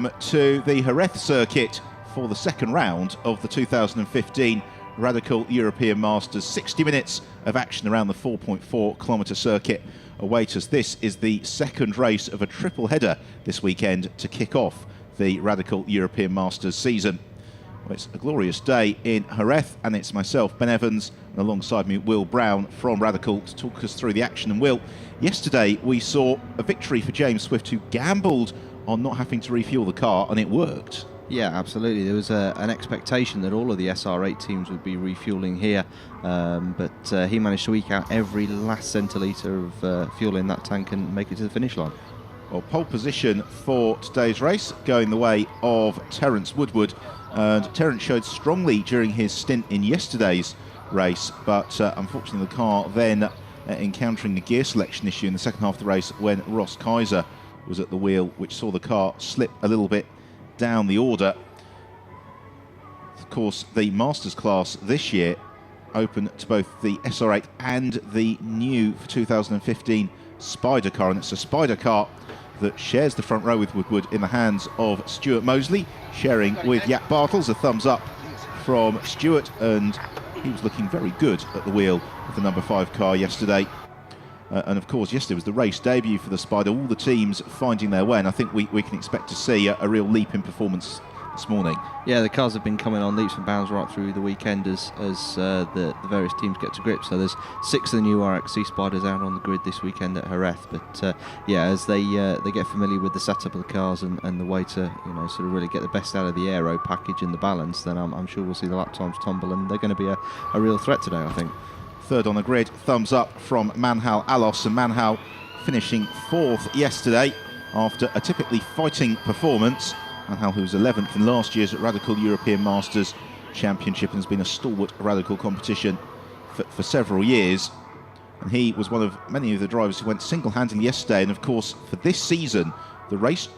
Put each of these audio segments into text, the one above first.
To the Jerez circuit for the second round of the 2015 Radical European Masters. 60 minutes of action around the 4.4 kilometre circuit await us. This is the second race of a triple header this weekend to kick off the Radical European Masters season. Well, it's a glorious day in Jerez, and it's myself, Ben Evans, and alongside me Will Brown from Radical to talk us through the action. And Will, yesterday we saw a victory for James Swift, who gambled on not having to refuel the car, and it worked. Yeah, absolutely. There was an expectation that all of the SR8 teams would be refuelling here, but he managed to eke out every last centilitre of fuel in that tank and make it to the finish line. Well, pole position for today's race going the way of Terence Woodward, and Terence showed strongly during his stint in yesterday's race, but unfortunately the car then encountering a gear selection issue in the second half of the race when Ross Kaiser was at the wheel, which saw the car slip a little bit down the order. Of course, the Masters class this year open to both the SR8 and the new for 2015 Spider car, and it's a Spider car that shares the front row with Woodward in the hands of Stuart Mosley, sharing with Jaap Bartels. A thumbs up from Stuart, and he was looking very good at the wheel of the number 5 car yesterday. And of course, yesterday was the race debut for the Spider, all the teams finding their way, and I think we can expect to see a real leap in performance this morning. Yeah, the cars have been coming on leaps and bounds right through the weekend as the various teams get to grip. So there's 6 of the new RXC Spiders out on the grid this weekend at Jerez. But yeah, as they get familiar with the setup of the cars and the way to sort of really get the best out of the aero package and the balance, then I'm sure we'll see the lap times tumble, and they're going to be a real threat today, I think. Third on the grid, thumbs up from Manhal Alos, and Manhal finishing 4th yesterday after a typically fighting performance. Manhal, who was 11th in last year's Radical European Masters Championship and has been a stalwart Radical competition for several years. And he was one of many of the drivers who went single-handedly yesterday. And of course, for this season, the race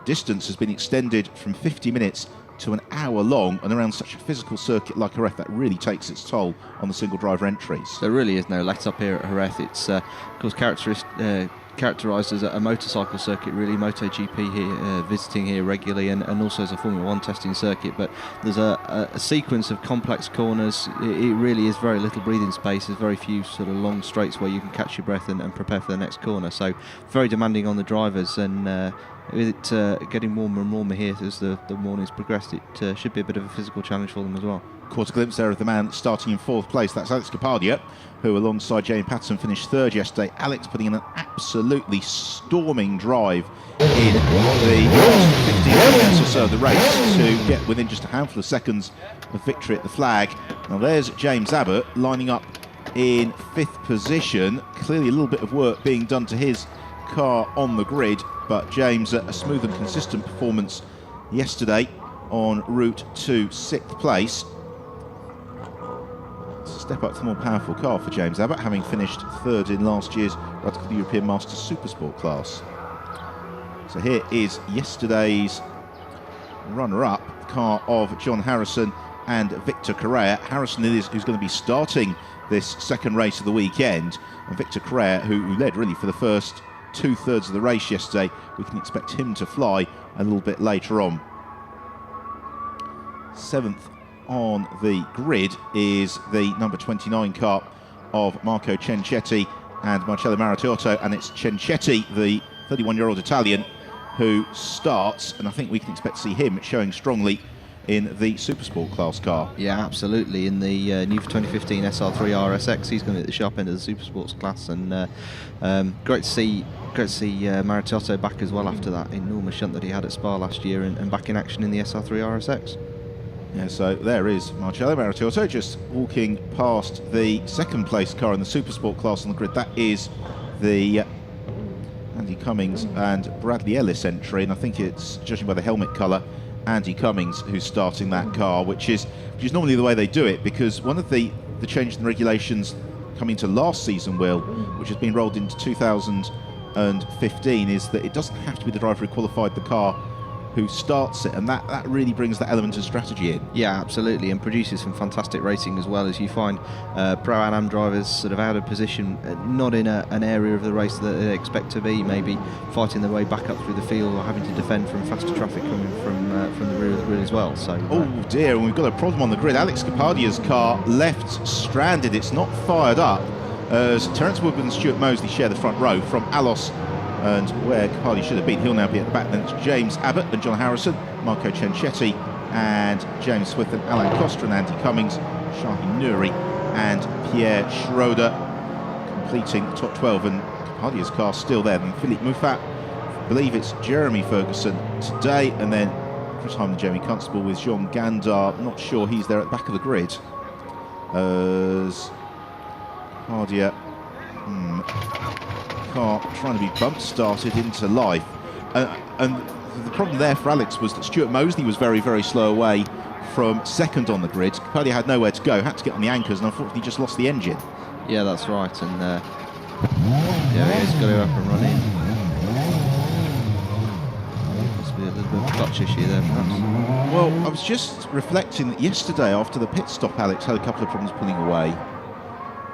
distance has been extended from 50 minutes to an hour long, and around such a physical circuit like Jerez, that really takes its toll on the single driver entries. There really is no let up here at Jerez. It's of course characterised as a motorcycle circuit, really. MotoGP here, visiting here regularly, and also as a Formula 1 testing circuit. But there's a sequence of complex corners. It really is very little breathing space. There's very few sort of long straights where you can catch your breath and prepare for the next corner. So very demanding on the drivers, and with it getting warmer and warmer here as the mornings progressed, it should be a bit of a physical challenge for them as well. Caught a glimpse there of the man starting in 4th place. That's Alex Capadia, who alongside Jamie Patterson finished 3rd yesterday. Alex putting in an absolutely storming drive in the last 15 minutes or so of the race to get within just a handful of seconds of victory at the flag. Now there's James Abbott lining up in 5th position. Clearly a little bit of work being done to his car on the grid, but James, a smooth and consistent performance yesterday en route to 6th place. It's a step up to the more powerful car for James Abbott, having finished 3rd in last year's Radical European Masters Supersport class. So here is yesterday's runner-up, the car of John Harrison and Victor Correa. Harrison is who's going to be starting this second race of the weekend, and Victor Correa, who led really for the first 2/3 of the race yesterday. We can expect him to fly a little bit later on. 7th on the grid is the number 29 car of Marco Cencetti and Marcello Maritiotto, and it's Cencetti, the 31-year-old Italian, who starts, and I think we can expect to see him showing strongly in the Supersport class car. Yeah, absolutely. In the new for 2015 SR3 RSX, he's going to be at the sharp end of the Supersports class, and great to see Maritiotto back as well after that enormous shunt that he had at Spa last year, and back in action in the SR3 RSX. Yeah, so there is Marcello Maritiotto just walking past the 2nd place car in the Supersport class on the grid. That is the Andy Cummings and Bradley Ellis entry, and I think it's, judging by the helmet colour, Andy Cummings who's starting that car, which is normally the way they do it, because one of the changes in the regulations coming to last season, Will, which has been rolled into 2015, is that it doesn't have to be the driver who qualified the car who starts it, and that really brings that element of strategy in. Yeah, absolutely, and produces some fantastic racing as well, as you find Pro-Am drivers sort of out of position, not in an area of the race that they expect to be, maybe fighting their way back up through the field or having to defend from faster traffic coming from the rear of the grid as well. So, oh dear, and we've got a problem on the grid. Alex Capadia's car left stranded. It's not fired up as Terence Woodward and Stuart Mosley share the front row from Alos, and where Capadia should have been, he'll now be at the back. Then it's James Abbott and John Harrison, Marco Cenchetti and James Swith and Alan Costa and Andy Cummings, Shahin Nouri and Pierre Schroeder completing the top 12, and Capadia's car still there. Then Philippe Muffat, I believe it's Jeremy Ferguson today, and then Chris Hyman and Jamie Constable with Jean Gandar. Not sure he's there at the back of the grid as Capadia car trying to be bump started into life, and the problem there for Alex was that Stuart Mosley was very, very slow away from second on the grid. Capadia had nowhere to go, had to get on the anchors, and unfortunately just lost the engine. Yeah, that's right, and yeah, he's got to up and run in. Possibly a little bit of a clutch issue there, perhaps. Well, I was just reflecting that yesterday after the pit stop, Alex had a couple of problems pulling away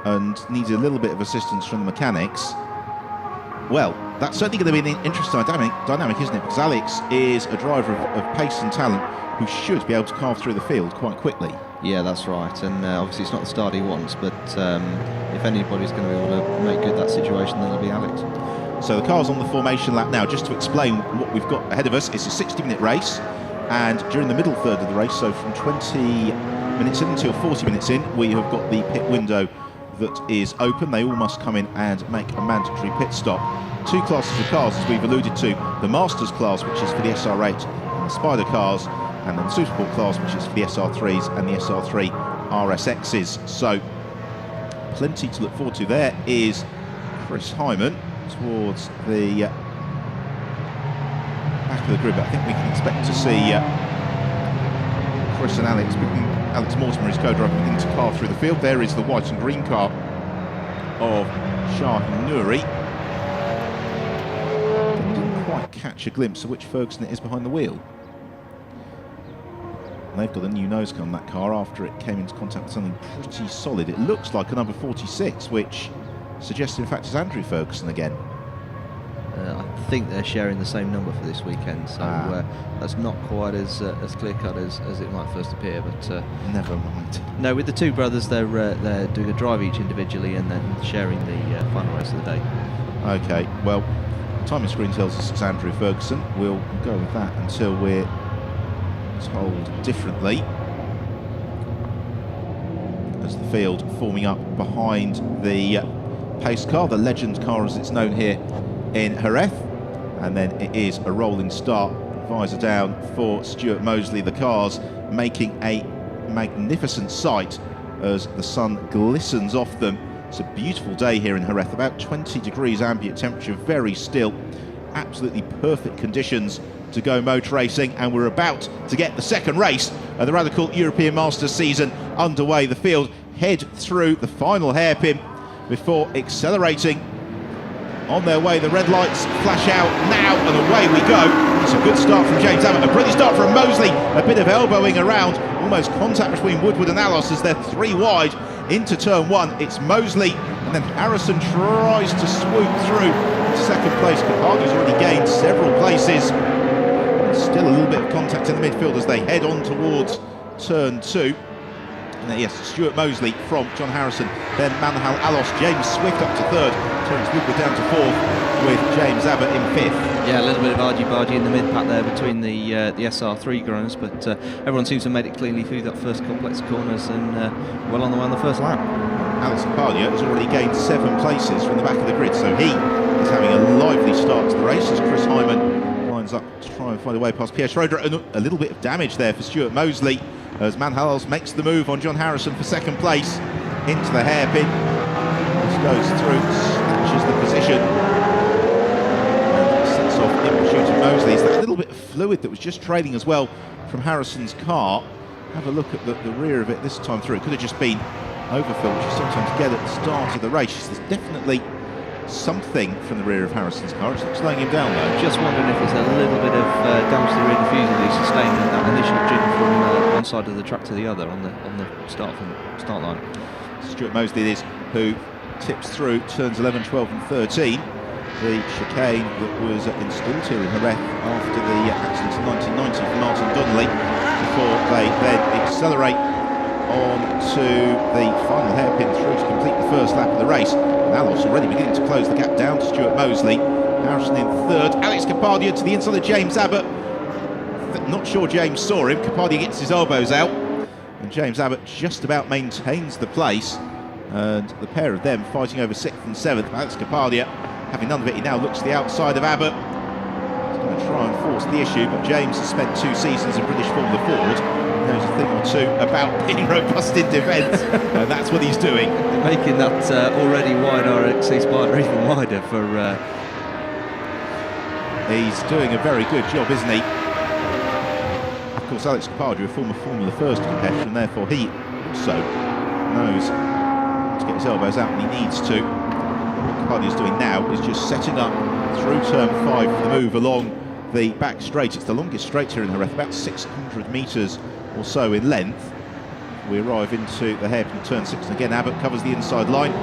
and needed a little bit of assistance from the mechanics. Well, that's certainly going to be an interesting dynamic, isn't it? Because Alex is a driver of pace and talent who should be able to carve through the field quite quickly. Yeah, that's right, and obviously it's not the start he wants, but if anybody's going to be able to make good that situation, then it'll be Alex. So the car's on the formation lap now. Just to explain what we've got ahead of us, it's a 60-minute race, and during the middle third of the race, so from 20 minutes in until 40 minutes in, we have got the pit window that is open. They all must come in and make a mandatory pit stop. Two classes of cars, as we've alluded to, the Masters class, which is for the SR8 and the Spider cars, and then the Supersport class, which is for the SR3s and the SR3 RSXs. So plenty to look forward to. There is Chris Hyman towards the back of the grid, but I think we can expect to see Chris and Alex Mortimer, his co-driver, beginning to carve through the field. There is the white and green car of Shahin Nouri. Didn't quite catch a glimpse of which Ferguson it is behind the wheel. And they've got a new nose cone on that car after it came into contact with something pretty solid. It looks like a number 46, which suggests in fact it's Andrew Ferguson again. I think they're sharing the same number for this weekend, so that's not quite as clear-cut as it might first appear. But never mind. No, with the two brothers, they're doing a drive each individually and then sharing the final race of the day. Okay, well, timing screen tells us it's Andrew Ferguson. We'll go with that until we're told differently. As the field forming up behind the pace car, the Legend car as it's known here in Jerez, and then it is a rolling start, visor down for Stuart Mosley. The cars making a magnificent sight as the sun glistens off them. It's a beautiful day here in Jerez, about 20 degrees ambient temperature, very still, absolutely perfect conditions to go motor racing, and we're about to get the second race of the Radical European Masters season underway. The field head through the final hairpin before accelerating on their way. The red lights flash out now, and away we go. It's a good start from James Abbott, a brilliant start from Mosley, a bit of elbowing around, almost contact between Woodward and Alos as they're three wide into turn one. It's Mosley, and then Harrison tries to swoop through to second place. Capadia's already gained several places. Still a little bit of contact in the midfield as they head on towards turn two. And yes, Stuart Mosley from John Harrison, then Manhal Alos, James Swift up to third, Terence Woodward down to fourth, with James Abbott in fifth. Yeah, a little bit of argy-bargy in the mid-pack there between the SR3 runners, but everyone seems to have made it cleanly through that first complex corners and well on the way on the first lap. Alex Capadia has already gained 7 places from the back of the grid, so he is having a lively start to the race as Chris Hyman lines up to try and find a way past Pierre Schroeder. And a little bit of damage there for Stuart Mosley as Manhals makes the move on John Harrison for second place into the hairpin. This goes through, snatches the position, and sets off in pursuit of Mosley. Is that little bit of fluid that was just trailing as well from Harrison's car? Have a look at the rear of it this time through. It could have just been overfill, which you sometimes get at the start of the race. There's definitely something from the rear of Harrison's car. It's not slowing him down though. Just wondering if there's a little bit of damage to the rear diffuser that he sustained in that initial jig from one side of the track to the other on the start line. Stuart Mosley it is who tips through turns 11, 12 and 13. The chicane that was installed here in Jerez after the accident in 1990 for Martin Donnelly, before they then accelerate on to the final hairpin through to complete the first lap of the race. And Alos already beginning to close the gap down to Stuart Mosley. Harrison in third, Alex Capadia to the inside of James Abbott. Not sure James saw him. Capadia gets his elbows out, and James Abbott just about maintains the place. And the pair of them fighting over 6th and 7th. Alex Capadia having none of it, he now looks to the outside of Abbott. He's going to try and force the issue, but James has spent 2 seasons in British Formula Ford. He knows a thing or two about being robust in defence, and that's what he's doing. Making that already wide RXC Spider even wider for... He's doing a very good job, isn't he? Of course, Alex Capadia, a former Formula First competitor, and therefore he also knows to get his elbows out when he needs to. What Capadia's doing now is just setting up through turn 5 for the move along the back straight. It's the longest straight here in Jerez, about 600 metres or so in length. We arrive into the hairpin turn 6, and again Abbott covers the inside line.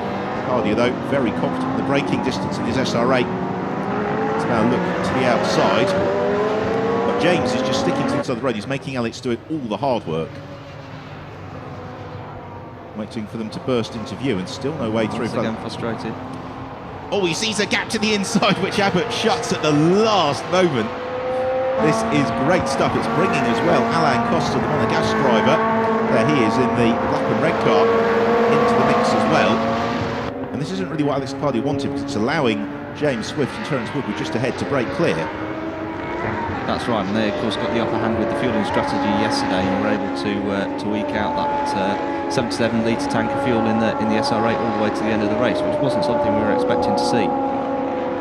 Capadia, though, very confident in the braking distance in his SR8. Let's now look to the outside. But James is just sticking to the inside of the road. He's making Alex do it all the hard work. Waiting for them to burst into view, and still no way through. Again frustrated. Oh, he sees a gap to the inside, which Abbott shuts at the last moment. This is great stuff. It's bringing as well Alain Costa, the Monegasque driver. There he is in the black and red car, into the mix as well. And this isn't really what Alex Capadia wanted, because it's allowing James Swift and Terence Woodward just ahead to break clear. That's right, and they of course got the upper hand with the fueling strategy yesterday, and were able to eke out that 77 litre tank of fuel in the SR8 all the way to the end of the race, which wasn't something we were expecting to see.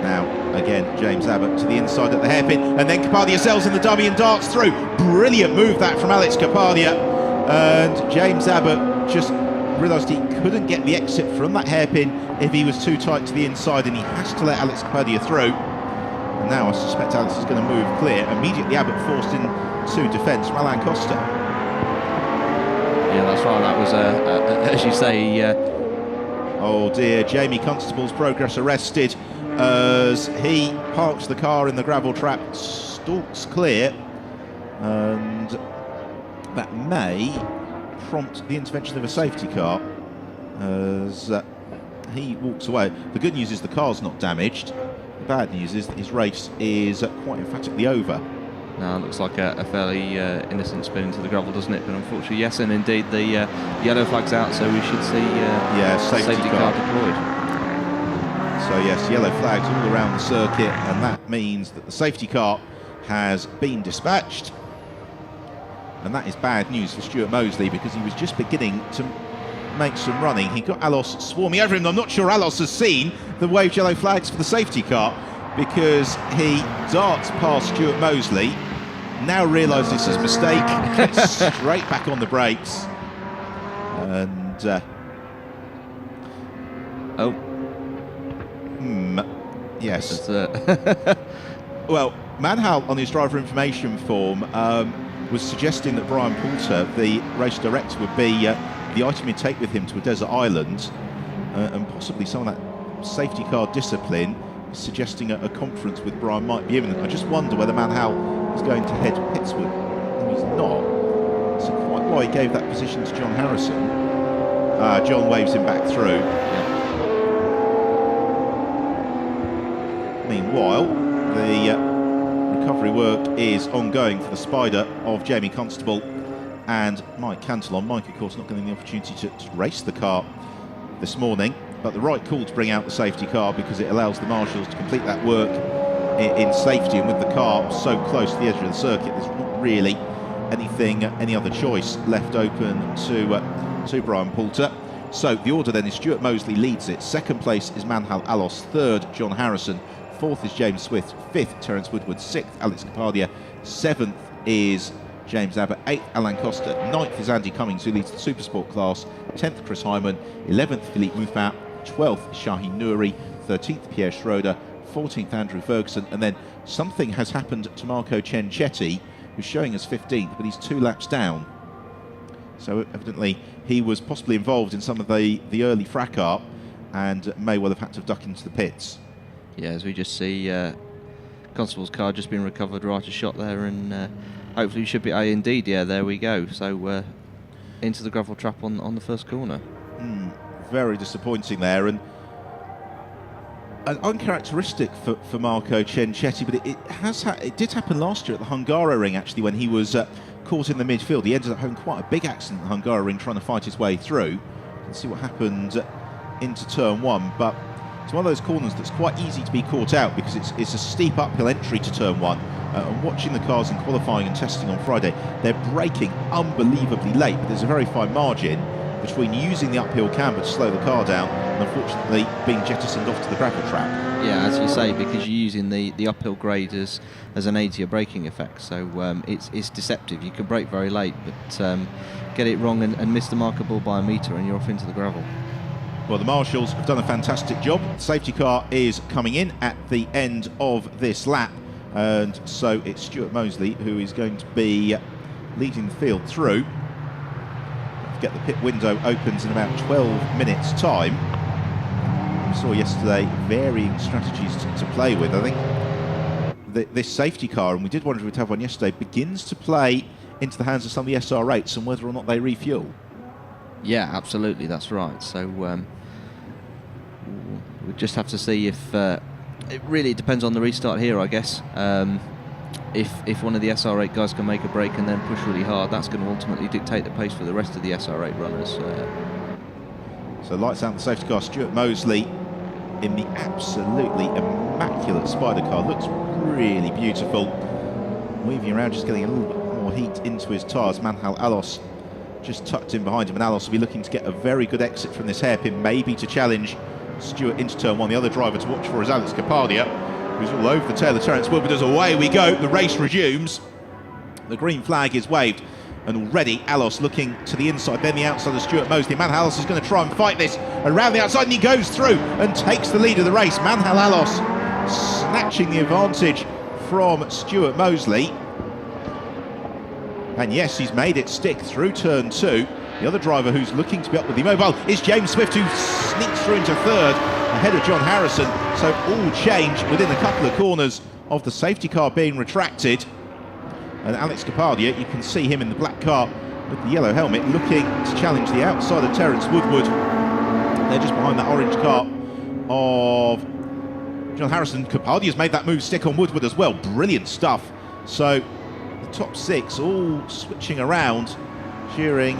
Now, again, James Abbott to the inside at the hairpin, and then Capadia sells in the dummy and darts through. Brilliant move that from Alex Capadia. And James Abbott just realised he couldn't get the exit from that hairpin if he was too tight to the inside, and he has to let Alex Capadia through. And now I suspect Alex is going to move clear. Immediately Abbott forced into defence from Alain Costa. Yeah, that's right. That was, as you say... Oh dear, Jamie Constable's progress arrested as he parks the car in the gravel trap, stalks clear, and that may prompt the intervention of a safety car as he walks away. The good news is the car's not damaged. The bad news is that his race is quite emphatically over. Now it looks like a fairly innocent spin into the gravel, doesn't it? But unfortunately, yes, and indeed the yellow flag's out, so we should see safety car deployed. So yes, yellow flags all around the circuit, and that means that the safety car has been dispatched. And that is bad news for Stuart Mosley, because he was just beginning to make some running. He got Alos swarming over him. I'm not sure Alos has seen the waved yellow flags for the safety car, because he darts past Stuart Mosley, now realises his mistake, gets straight back on the brakes, and yes. Well, Manhal on his driver information form was suggesting that Brian Poulter, the race director, would be the item he'd take with him to a desert island, and possibly some of that safety car discipline, suggesting a conference with Brian might be imminent. I just wonder whether Manhal is going to head Pittswood. No, he's not. So quite why he gave that position to John Harrison. John waves him back through. Meanwhile, the recovery work is ongoing for the Spider of Jamie Constable and Mike Cantillon. Mike, of course, not getting the opportunity to race the car this morning, but the right call to bring out the safety car, because it allows the marshals to complete that work in safety, and with the car so close to the edge of the circuit, there's not really any other choice left open to Brian Poulter. So the order then is Stuart Mosley leads it, second place is Manhal Alos, third John Harrison, fourth is James Swift, fifth Terence Woodward, sixth Alex Capadia, seventh is James Abbott, 8th Alain Costa, 9th is Andy Cummings, who leads the Supersport class, 10th Chris Hyman, 11th Philippe Muffat, 12th Shaheen Nouri, 13th Pierre Schroeder, 14th Andrew Ferguson, and then something has happened to Marco Cencetti, who's showing us 15th, but he's 2 laps down. So evidently he was possibly involved in some of the early fracas and may well have had to duck into the pits. Yeah, as we just see Constable's car just been recovered, right a shot there, and hopefully we should be... indeed, yeah, there we go. So into the gravel trap on the first corner. Very disappointing there, and uncharacteristic for Marco Cencetti, but it did happen last year at the Hungaroring, actually, when he was caught in the midfield. He ended up having quite a big accident at the Hungaroring, trying to fight his way through. Let's see what happened into turn 1, but it's one of those corners that's quite easy to be caught out because it's a steep uphill entry to turn 1. And watching the cars in qualifying and testing on Friday, they're braking unbelievably late, but there's a very fine margin between using the uphill camber to slow the car down and unfortunately being jettisoned off to the gravel trap. Yeah, as you say, because you're using the uphill grade as an aid to your braking effect, so it's deceptive. You can brake very late, but get it wrong and miss the markable by a metre and you're off into the gravel. Well, the marshals have done a fantastic job. The safety car is coming in at the end of this lap, and so it's Stuart Mosley who is going to be leading the field through. Get the pit window opens in about 12 minutes time. We saw yesterday varying strategies to play with. I think this safety car, and we did wonder if we'd have one yesterday, begins to play into the hands of some of the SR8s and whether or not they refuel. Yeah, absolutely, that's right. So we just have to see if it really depends on the restart here, I guess. If one of the SR8 guys can make a break and then push really hard, that's going to ultimately dictate the pace for the rest of the SR8 runners. So lights out the safety car. Stuart Mosley in the absolutely immaculate Spider car. Looks really beautiful. Weaving around, just getting a little bit more heat into his tyres. Manhal Alos just tucked in behind him, and Alos will be looking to get a very good exit from this hairpin, maybe to challenge Stuart into turn 1. The other driver to watch for is Alex Capadia, who's all over the tail of Terence Woodward. As away we go, the race resumes. The green flag is waved, and already Alos looking to the inside, then the outside of Stuart Mosley. Manhal Alos is going to try and fight this around the outside, and he goes through and takes the lead of the race. Manhal Alos snatching the advantage from Stuart Mosley. And yes, he's made it stick through turn 2. The other driver who's looking to be up with the mobile is James Swift, who sneaks through into third ahead of John Harrison. So all change within a couple of corners of the safety car being retracted. And Alex Capadia, you can see him in the black car with the yellow helmet, looking to challenge the outside of Terence Woodward. They're just behind that orange car of John Harrison. Capadia's made that move stick on Woodward as well. Brilliant stuff. So the top 6 all switching around during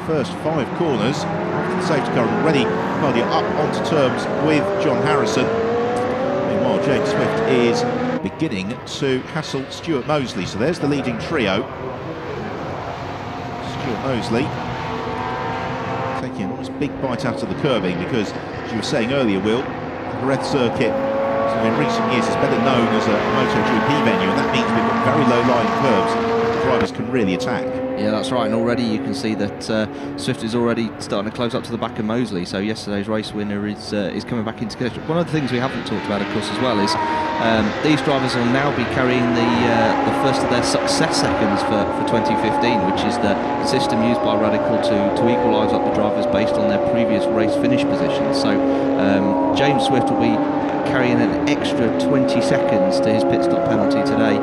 first 5 corners after the safety car. Already Capadia up onto terms with John Harrison. Meanwhile, James Swift is beginning to hassle Stuart Mosley. So there's the leading trio. Stuart Mosley taking an almost big bite out of the curbing because, as you were saying earlier, Will, the Jerez circuit in recent years is better known as a MotoGP venue, and that means we've got very low-lying curves that the drivers can really attack. Yeah, that's right, and already you can see that Swift is already starting to close up to the back of Mosley, so yesterday's race winner is coming back into contention. One of the things we haven't talked about, of course, as well, is these drivers will now be carrying the first of their success seconds for 2015, which is the system used by Radical to equalise up the drivers based on their previous race finish positions. So James Swift will be carrying an extra 20 seconds to his pit stop penalty today.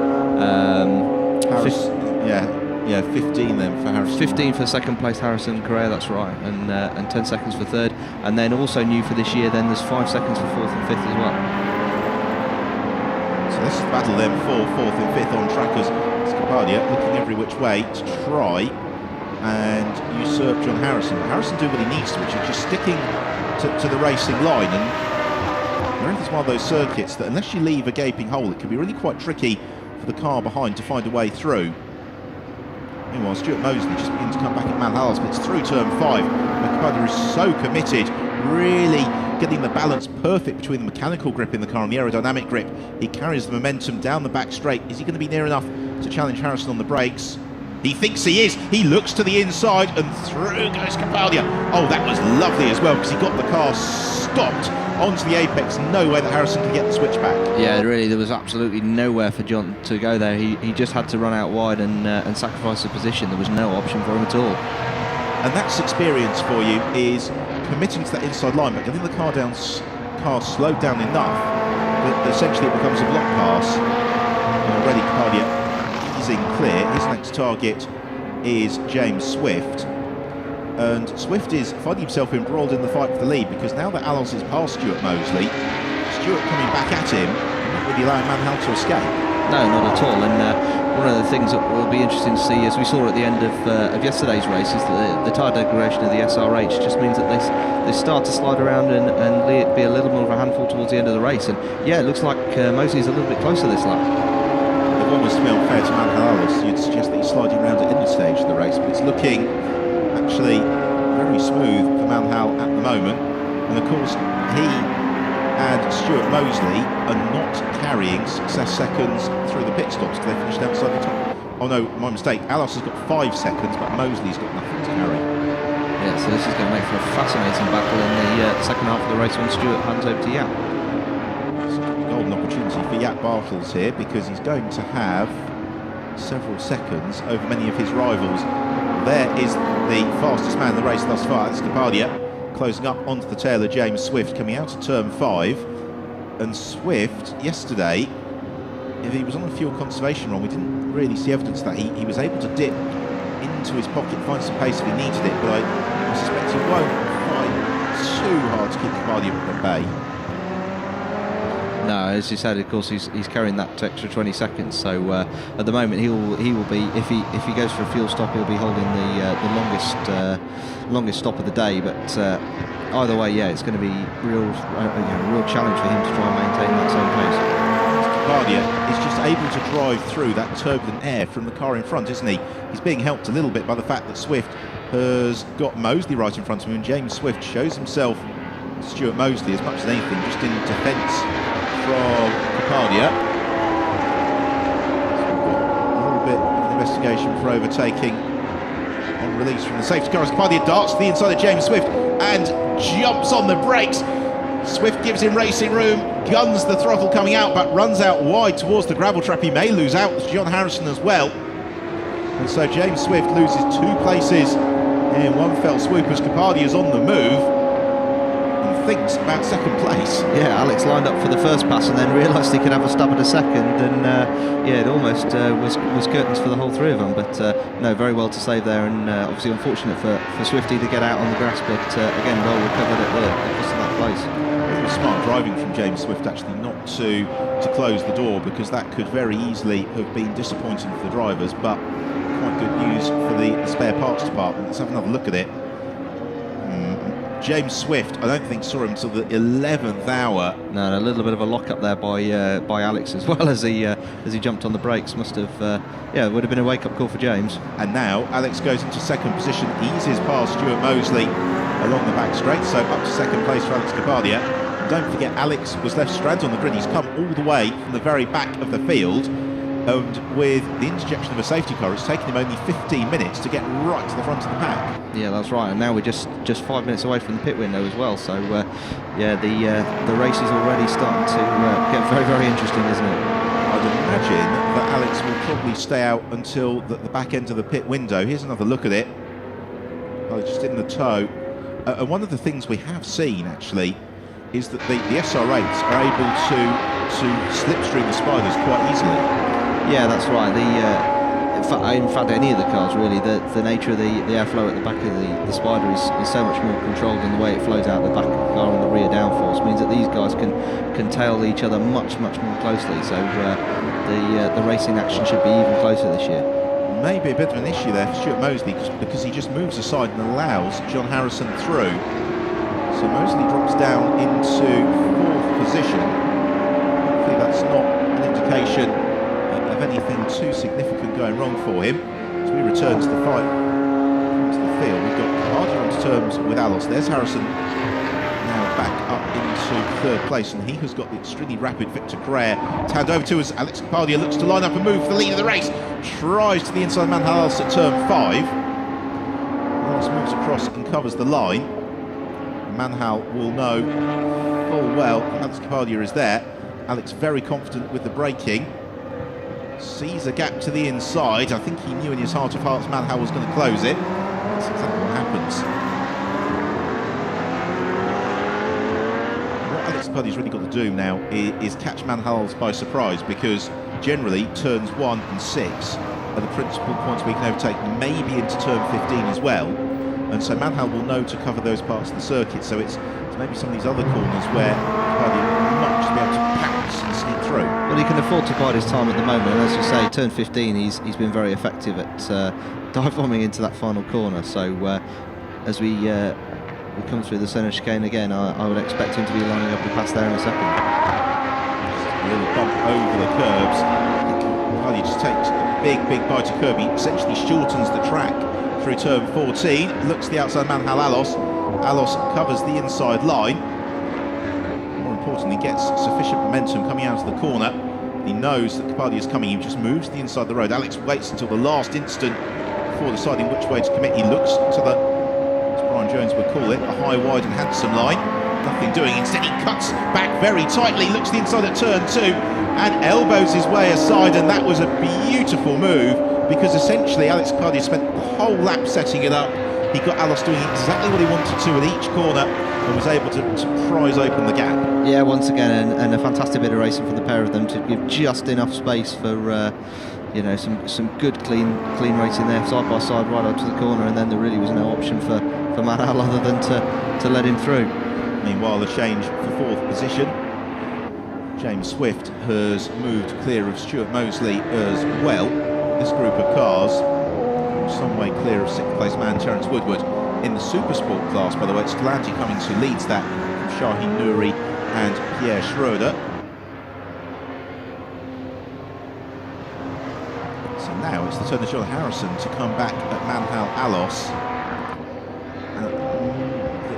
Yeah, 15 then for Harrison. 15 for second place Harrison Correa, that's right, and 10 seconds for third. And then also new for this year, then there's 5 seconds for fourth and fifth as well. So this is the battle then for fourth and fifth on trackers. Capadia looking every which way to try and usurp John Harrison. Harrison do what he needs to, which is just sticking to the racing line. And Jerez is one of those circuits that unless you leave a gaping hole, it can be really quite tricky for the car behind to find a way through. Meanwhile, Stuart Mosley just begins to come back at Manhals, but it's through turn 5. Capadia is so committed, really getting the balance perfect between the mechanical grip in the car and the aerodynamic grip. He carries the momentum down the back straight. Is he going to be near enough to challenge Harrison on the brakes? He thinks he is. He looks to the inside and through goes Capadia. Oh, that was lovely as well because he got the car stopped onto the apex, no way that Harrison can get the switch back. Yeah, really, there was absolutely nowhere for John to go there. He just had to run out wide and sacrifice the position. There was no option for him at all. And that's experience for you, is committing to that inside line, but getting the car slowed down enough that essentially it becomes a block pass. And already Capadia easing clear. His next target is James Swift. And Swift is finding himself embroiled in the fight for the lead, because now that Alons is past Stuart Mosley, Stuart coming back at him, not really allowing Manhal to escape. No, not at all. And one of the things that will be interesting to see, as we saw at the end of yesterday's race, is that the tyre degradation of the SRH just means that they start to slide around and be a little more of a handful towards the end of the race. And yeah, it looks like Mosley's a little bit closer this lap. If one was to be unfair to Manhal, you'd suggest that he's sliding around at any stage of the race, but it's looking actually very smooth for Manhal at the moment. And of course, he and Stuart Mosley are not carrying success seconds through the pit stops because they finished outside the top. Oh no, my mistake. Alos has got 5 seconds, but Mosley's got nothing to carry. Yeah, so this is going to make for a fascinating battle in the second half of the race when Stuart hands over to Yap. It's a golden opportunity for Yap Bartels here, because he's going to have several seconds over many of his rivals. There is the fastest man in the race thus far, that's Capadia, closing up onto the tail of James Swift, coming out of turn 5. And Swift, yesterday, if he was on a fuel conservation run, we didn't really see evidence that he was able to dip into his pocket, find some pace if he needed it, but I suspect he won't find too hard to keep Capadia at bay. No, as you said, of course, he's carrying that extra 20 seconds. So at the moment, he will be, if he goes for a fuel stop, he'll be holding the longest stop of the day. But either way, yeah, it's going to be real challenge for him to try and maintain that same pace. Capadia is just able to drive through that turbulent air from the car in front, isn't he? He's being helped a little bit by the fact that Swift has got Mosley right in front of him, and James Swift shows himself, Stuart Mosley, as much as anything, just in defence from Capadia. So we've got a little bit of an investigation for overtaking on release from the safety car as Capadia darts to the inside of James Swift and jumps on the brakes. Swift gives him racing room, guns the throttle coming out, but runs out wide towards the gravel trap. He may lose out as John Harrison as well. And so James Swift loses 2 places in one fell swoop as Capadia is on the move and thinks about second place. Yeah, Alex lined up for the first pass and then realised he could have a stab at a second, and yeah, it almost was curtains for the whole 3 of them. But no, very well to save there, and obviously unfortunate for Swifty to get out on the grass, but again, well recovered at the cost of that place. It was smart driving from James Swift actually not to close the door, because that could very easily have been disappointing for the drivers, but quite good news for the spare parts department. Let's have another look at it. James Swift, I don't think saw him until the 11th hour. No, a little bit of a lock up there by Alex as well as he jumped on the brakes. Must have, yeah, it would have been a wake up call for James. And now Alex goes into second position, eases past Stuart Mosley along the back straight, so up to second place for Alex Capadia. Don't forget, Alex was left stranded on the grid. He's come all the way from the very back of the field, and with the interjection of a safety car, it's taken him only 15 minutes to get right to the front of the pack. Yeah, that's right. And now we're just 5 minutes away from the pit window as well. So yeah, the race is already starting to get very, very interesting, isn't it? I'd imagine that Alex will probably stay out until the back end of the pit window. Here's another look at it. Oh, just in the toe. And one of the things we have seen actually is that the SR8s are able to slipstream the spiders quite easily. Yeah, that's right. In fact, any of the cars really, the nature of the airflow at the back of the Spider is so much more controlled, in the way it flows out the back of the car and the rear downforce means that these guys can tail each other much more closely. So the racing action should be even closer this year. Maybe a bit of an issue there for Stuart Mosley, because he just moves aside and allows John Harrison through. So Mosley drops down into 4th position. Hopefully that's not an indication of anything too significant going wrong for him. As we return to the fight, to the field, we've got Capadia on terms with Alos. There's Harrison now back up into 3rd place, and he has got the extremely rapid Victor Correa to hand over to us. Alex Capadia looks to line up and move for the lead of the race, tries to the inside man Alos at turn 5. Alos moves across and covers the line. Manhal will know full well Alex Kapadia is there. Alex very confident with the braking. Sees a gap to the inside. I think he knew in his heart of hearts Manhal was going to close it. That's exactly what happens. What Alex Kapadia's really got to do now is catch Manhal by surprise, because generally turns 1 and 6 are the principal points we can overtake, maybe into turn 15 as well. And so Manhal will know to cover those parts of the circuit. So it's maybe some of these other corners where Kapadia might just be able to pounce and sneak through. Well, he can afford to bide his time at the moment, and as you say, turn 15, he's been very effective at dive bombing into that final corner. So as we come through the centre chicane again, I would expect him to be lining up the pass there in a second. Just a little bump over the curbs. Kapadia just takes a big bite of curb. He essentially shortens the track through turn 14. Looks to the outside Manhal Alos. Alos covers the inside line. More importantly, gets sufficient momentum coming out of the corner. He knows that Kapadia is coming. He just moves to the inside of the road. Alex waits until the last instant before deciding which way to commit. He looks to the, as Brian Jones would call it, a high, wide and handsome line. Nothing doing. Instead, he cuts back very tightly, looks to the inside at turn 2 and elbows his way aside, and that was a beautiful move, because essentially Alex Kapadia spent the whole lap setting it up. He got Alos doing exactly what he wanted to at each corner and was able to prise open the gap. Yeah, once again, and a fantastic bit of racing for the pair of them to give just enough space for you know, some good clean racing there, side by side, right up to the corner, and then there really was no option for Manhal other than to let him through. Meanwhile, the change for 4th position. James Swift has moved clear of Stuart Mosley as well. This group of cars, some way clear of 6th place man Terence Woodward in the Super Sport class, by the way. It's Galanti Cummings who leads that, from Shaheen Nouri and Pierre Schroeder. So now it's the turn of John Harrison to come back at Manhal Alos.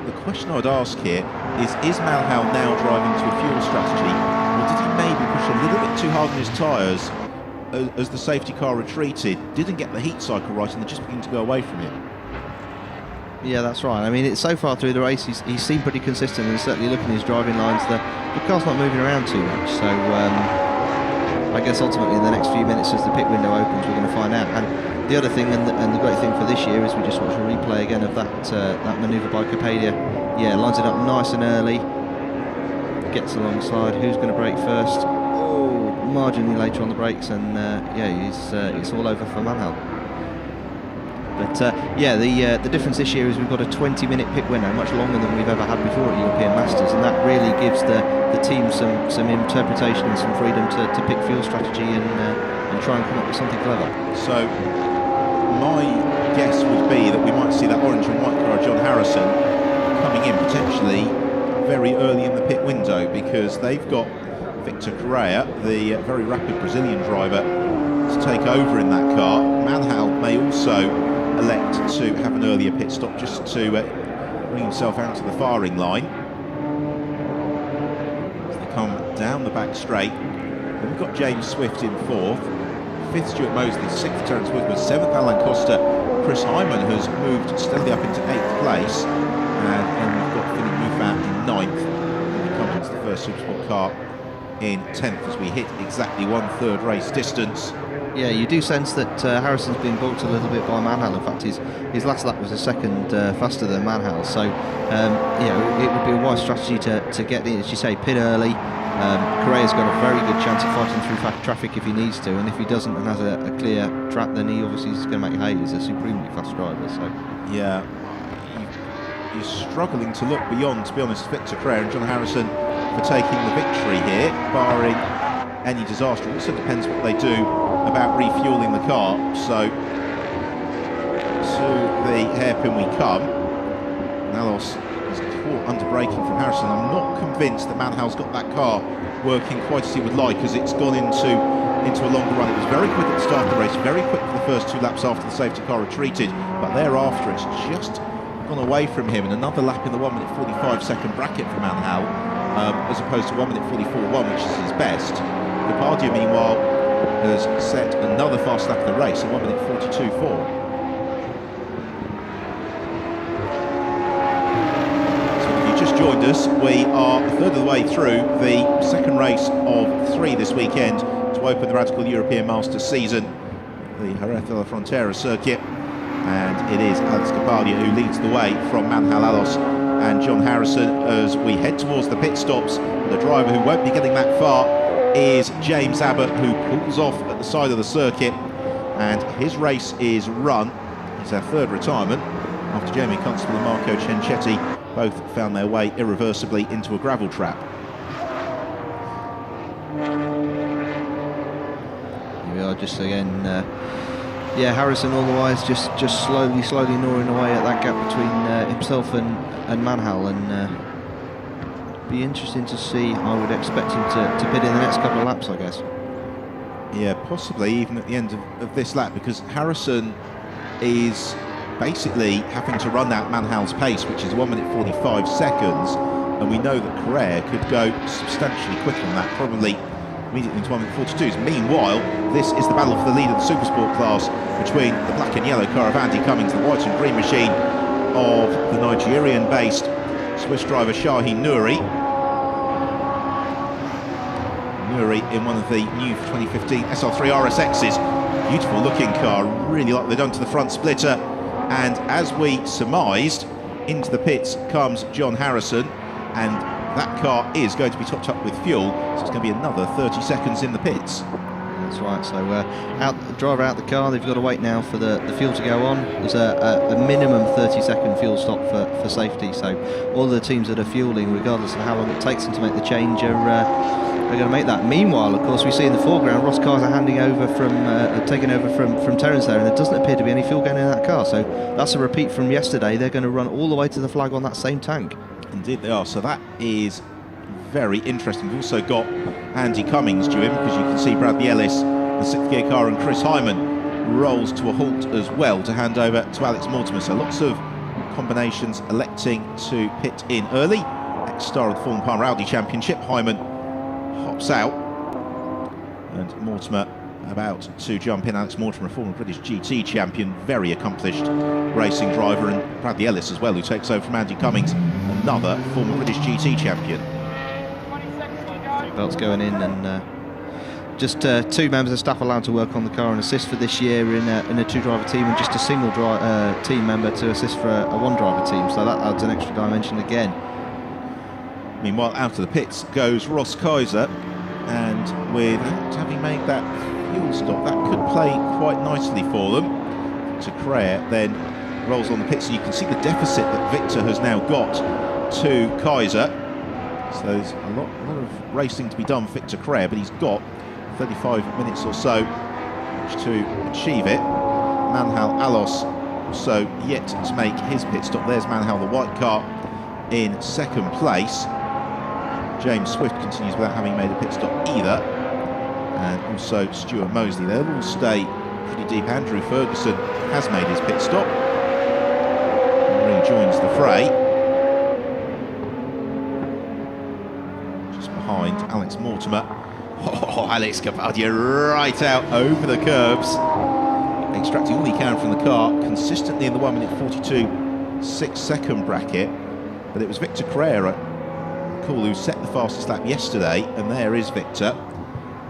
The question I would ask here is Manhal now driving to a fuel strategy, or did he maybe push a little bit too hard on his tyres as the safety car retreated, didn't get the heat cycle right, and they just began to go away from him? Yeah, that's right. I mean, so far through the race, he's seemed pretty consistent, and certainly looking at his driving lines, the car's not moving around too much. So I guess ultimately in the next few minutes, as the pit window opens, we're going to find out. And the other thing, and the great thing for this year, is we just watched a replay again of that manoeuvre by Kapadia. Yeah, lines it up nice and early, gets alongside. Who's going to brake first? Oh, marginally later on the brakes, and yeah, it's all over for Manhal. But yeah, the difference this year is we've got a 20-minute pit window, much longer than we've ever had before at European Masters, and that really gives the team some interpretation and some freedom to pick fuel strategy and try and come up with something clever. So my guess would be that we might see that orange and white car, John Harrison, coming in potentially very early in the pit window, because they've got Victor Correa, the very rapid Brazilian driver, to take over in that car. Manhal may also elect to have an earlier pit stop just to bring himself out to the firing line. As they come down the back straight, then we've got James Swift in 4th, 5th Stuart Mosley, 6th Terence Woodward, 7th Alan Costa. Chris Hyman has moved steadily up into 8th place, and then we've got Philippe Muffin in 9th, and he comes into the first Supersport car in 10th as we hit exactly 1/3 race distance. Yeah, you do sense that Harrison's been balked a little bit by Manhal. In fact, his last lap was a second faster than Manhal, so you know, it would be a wise strategy to get in, as you say, pit early. Correa's got a very good chance of fighting through traffic if he needs to, and if he doesn't and has a clear track, then he obviously is going to make hay. He's a supremely fast driver. So yeah, he's struggling to look beyond, to be honest, Victor Correa and John Harrison for taking the victory here, barring any disaster. It also depends what they do about refueling the car. So to the hairpin we come. Nalos is caught under braking from Harrison. I'm not convinced that Manhal's got that car working quite as he would like, as it's gone into a longer run. It was very quick at the start of the race, very quick for the first 2 laps after the safety car retreated, but thereafter it's just gone away from him, and another lap in the 1 minute 45 second bracket for Manhal, as opposed to 1 minute 44.1, which is his best. Kapadia, meanwhile, has set another fast lap of the race, a 1 minute 42.4. So if you bonus, we are a third of the way through the second race of 3 this weekend to open the Radical European Masters season, the Jerez de la Frontera circuit, and it is Alex Capadia who leads the way from Manhal Alos and John Harrison as we head towards the pit stops. The driver who won't be getting that far is James Abbott, who pulls off at the side of the circuit, and his race is run. It's our third retirement after Jamie Constable and Marco Cenchetti both found their way irreversibly into a gravel trap. Here we are just again, yeah, Harrison all the way is just slowly gnawing away at that gap between himself and Manhal, and be interesting to see. I would expect him to pit in the next couple of laps, I guess. Yeah, possibly even at the end of this lap, because Harrison is basically having to run that Manhal's pace, which is 1 minute 45 seconds, and we know that Carrere could go substantially quicker than that, probably immediately into 1 minute 42s. Meanwhile, this is the battle for the lead of the Supersport class between the black and yellow car of Andy Cummings, the white and green machine of the Nigerian-based Swiss driver Shaheen Nouri. Nouri in one of the new 2015 SR3 RSXs. Beautiful looking car, really like they've done to the front splitter. And as we surmised, into the pits comes John Harrison, and that car is going to be topped up with fuel, so it's going to be another 30 seconds in the pits. That's right, so driver out the car, they've got to wait now for the fuel to go on. There's a minimum 30-second fuel stop for safety, so all the teams that are fueling, regardless of how long it takes them to make the change, are going to make that. Meanwhile, of course, we see in the foreground Ross Kaiser handing over taking over from Terence there, and there doesn't appear to be any fuel going in that car, so that's a repeat from yesterday. They're going to run all the way to the flag on that same tank. Indeed they are, so that is very interesting. We've also got Andy Cummings due in, because you can see Bradley Ellis, the 6th gear car, and Chris Hyman rolls to a halt as well to hand over to Alex Mortimer. So lots of combinations electing to pit in early. Ex-star of the Formula Palm Rally Championship, Hyman hops out, and Mortimer about to jump in. Alex Mortimer, a former British GT champion, very accomplished racing driver, and Bradley Ellis as well, who takes over from Andy Cummings, another former British GT champion. Belts going in, and just 2 members of staff allowed to work on the car and assist for this year in a 2-driver team, and just a single team member to assist for a 1-driver team, so that adds an extra dimension again. Meanwhile, out of the pits goes Ross Kaiser, and without having made that fuel stop, that could play quite nicely for them. To Carrere then rolls on the pits, and you can see the deficit that Victor has now got to Kaiser. So there's a lot of racing to be done for Victor Carrere, but he's got 35 minutes or so to achieve it. Manhal Alos also yet to make his pit stop. There's Manhal, the white car, in 2nd place. James Swift continues without having made a pit stop either, and also Stuart Mosley. They'll all stay pretty deep. Andrew Ferguson has made his pit stop and rejoins the fray, just behind Alex Mortimer. Oh, Alex Capadia right out over the curbs, extracting all he can from the car, consistently in the 1 minute 42 6-second bracket. But it was Victor Carrere who set the fastest lap yesterday, and there is Victor.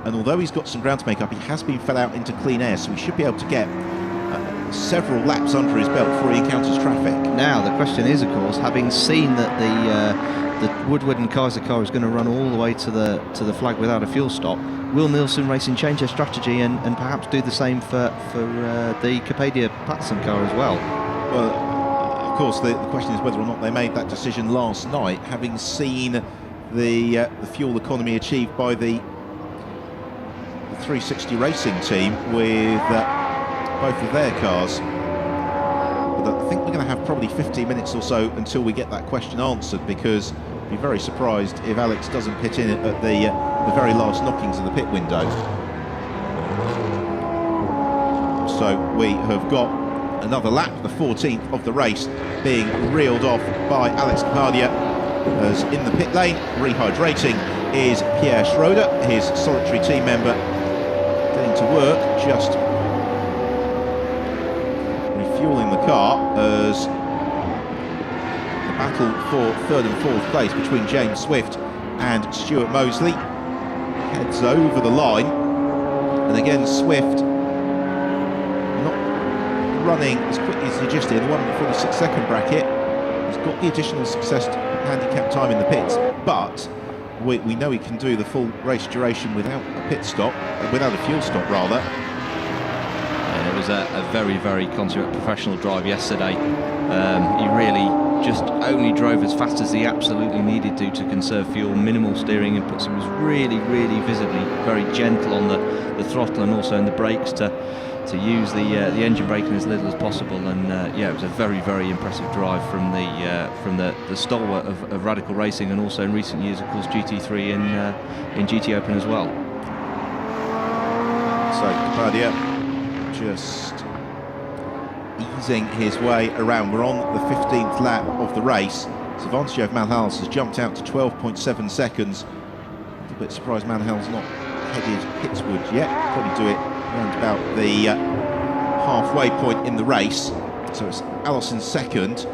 And although he's got some ground to make up, he has been fed out into clean air, so he should be able to get several laps under his belt before he encounters traffic. Now the question is, of course, having seen that the Woodward and Kaiser car is going to run all the way to the flag without a fuel stop, will Nielsen Racing change their strategy and perhaps do the same for the Capadia Patterson car as well? Well, of course, the question is whether or not they made that decision last night, having seen the fuel economy achieved by the 360 Racing team with both of their cars. But I think we're going to have probably 15 minutes or so until we get that question answered, because I'd be very surprised if Alex doesn't pit in at the very last knockings of the pit window. So we have got another lap, the 14th of the race, being reeled off by Alex Capadia, as in the pit lane, rehydrating, is Pierre Schroeder, his solitary team member, getting to work, just refueling the car as the battle for third and fourth place between James Swift and Stuart Mosley. Heads over the line, and again Swift not running as quickly as he just did. The 1:46 bracket. He's got the additional success handicap time in the pits, but we know he can do the full race duration without a pit stop, without a fuel stop rather. Yeah, it was a very, very consummate professional drive yesterday. He really just only drove as fast as he absolutely needed to conserve fuel, minimal steering inputs. He was really, really visibly very gentle on the throttle and also in the brakes to use the engine braking as little as possible. And yeah, it was a very, very impressive drive from the stalwart of Radical Racing, and also in recent years, of course, GT3 in GT Open as well. So Capadia just easing his way around. We're on the 15th lap of the race. So advantage over Malhals has jumped out to 12.7 seconds. A little bit surprised Malhals not headed Hitswood yet. Probably do it around about the halfway point in the race. So it's Allison second.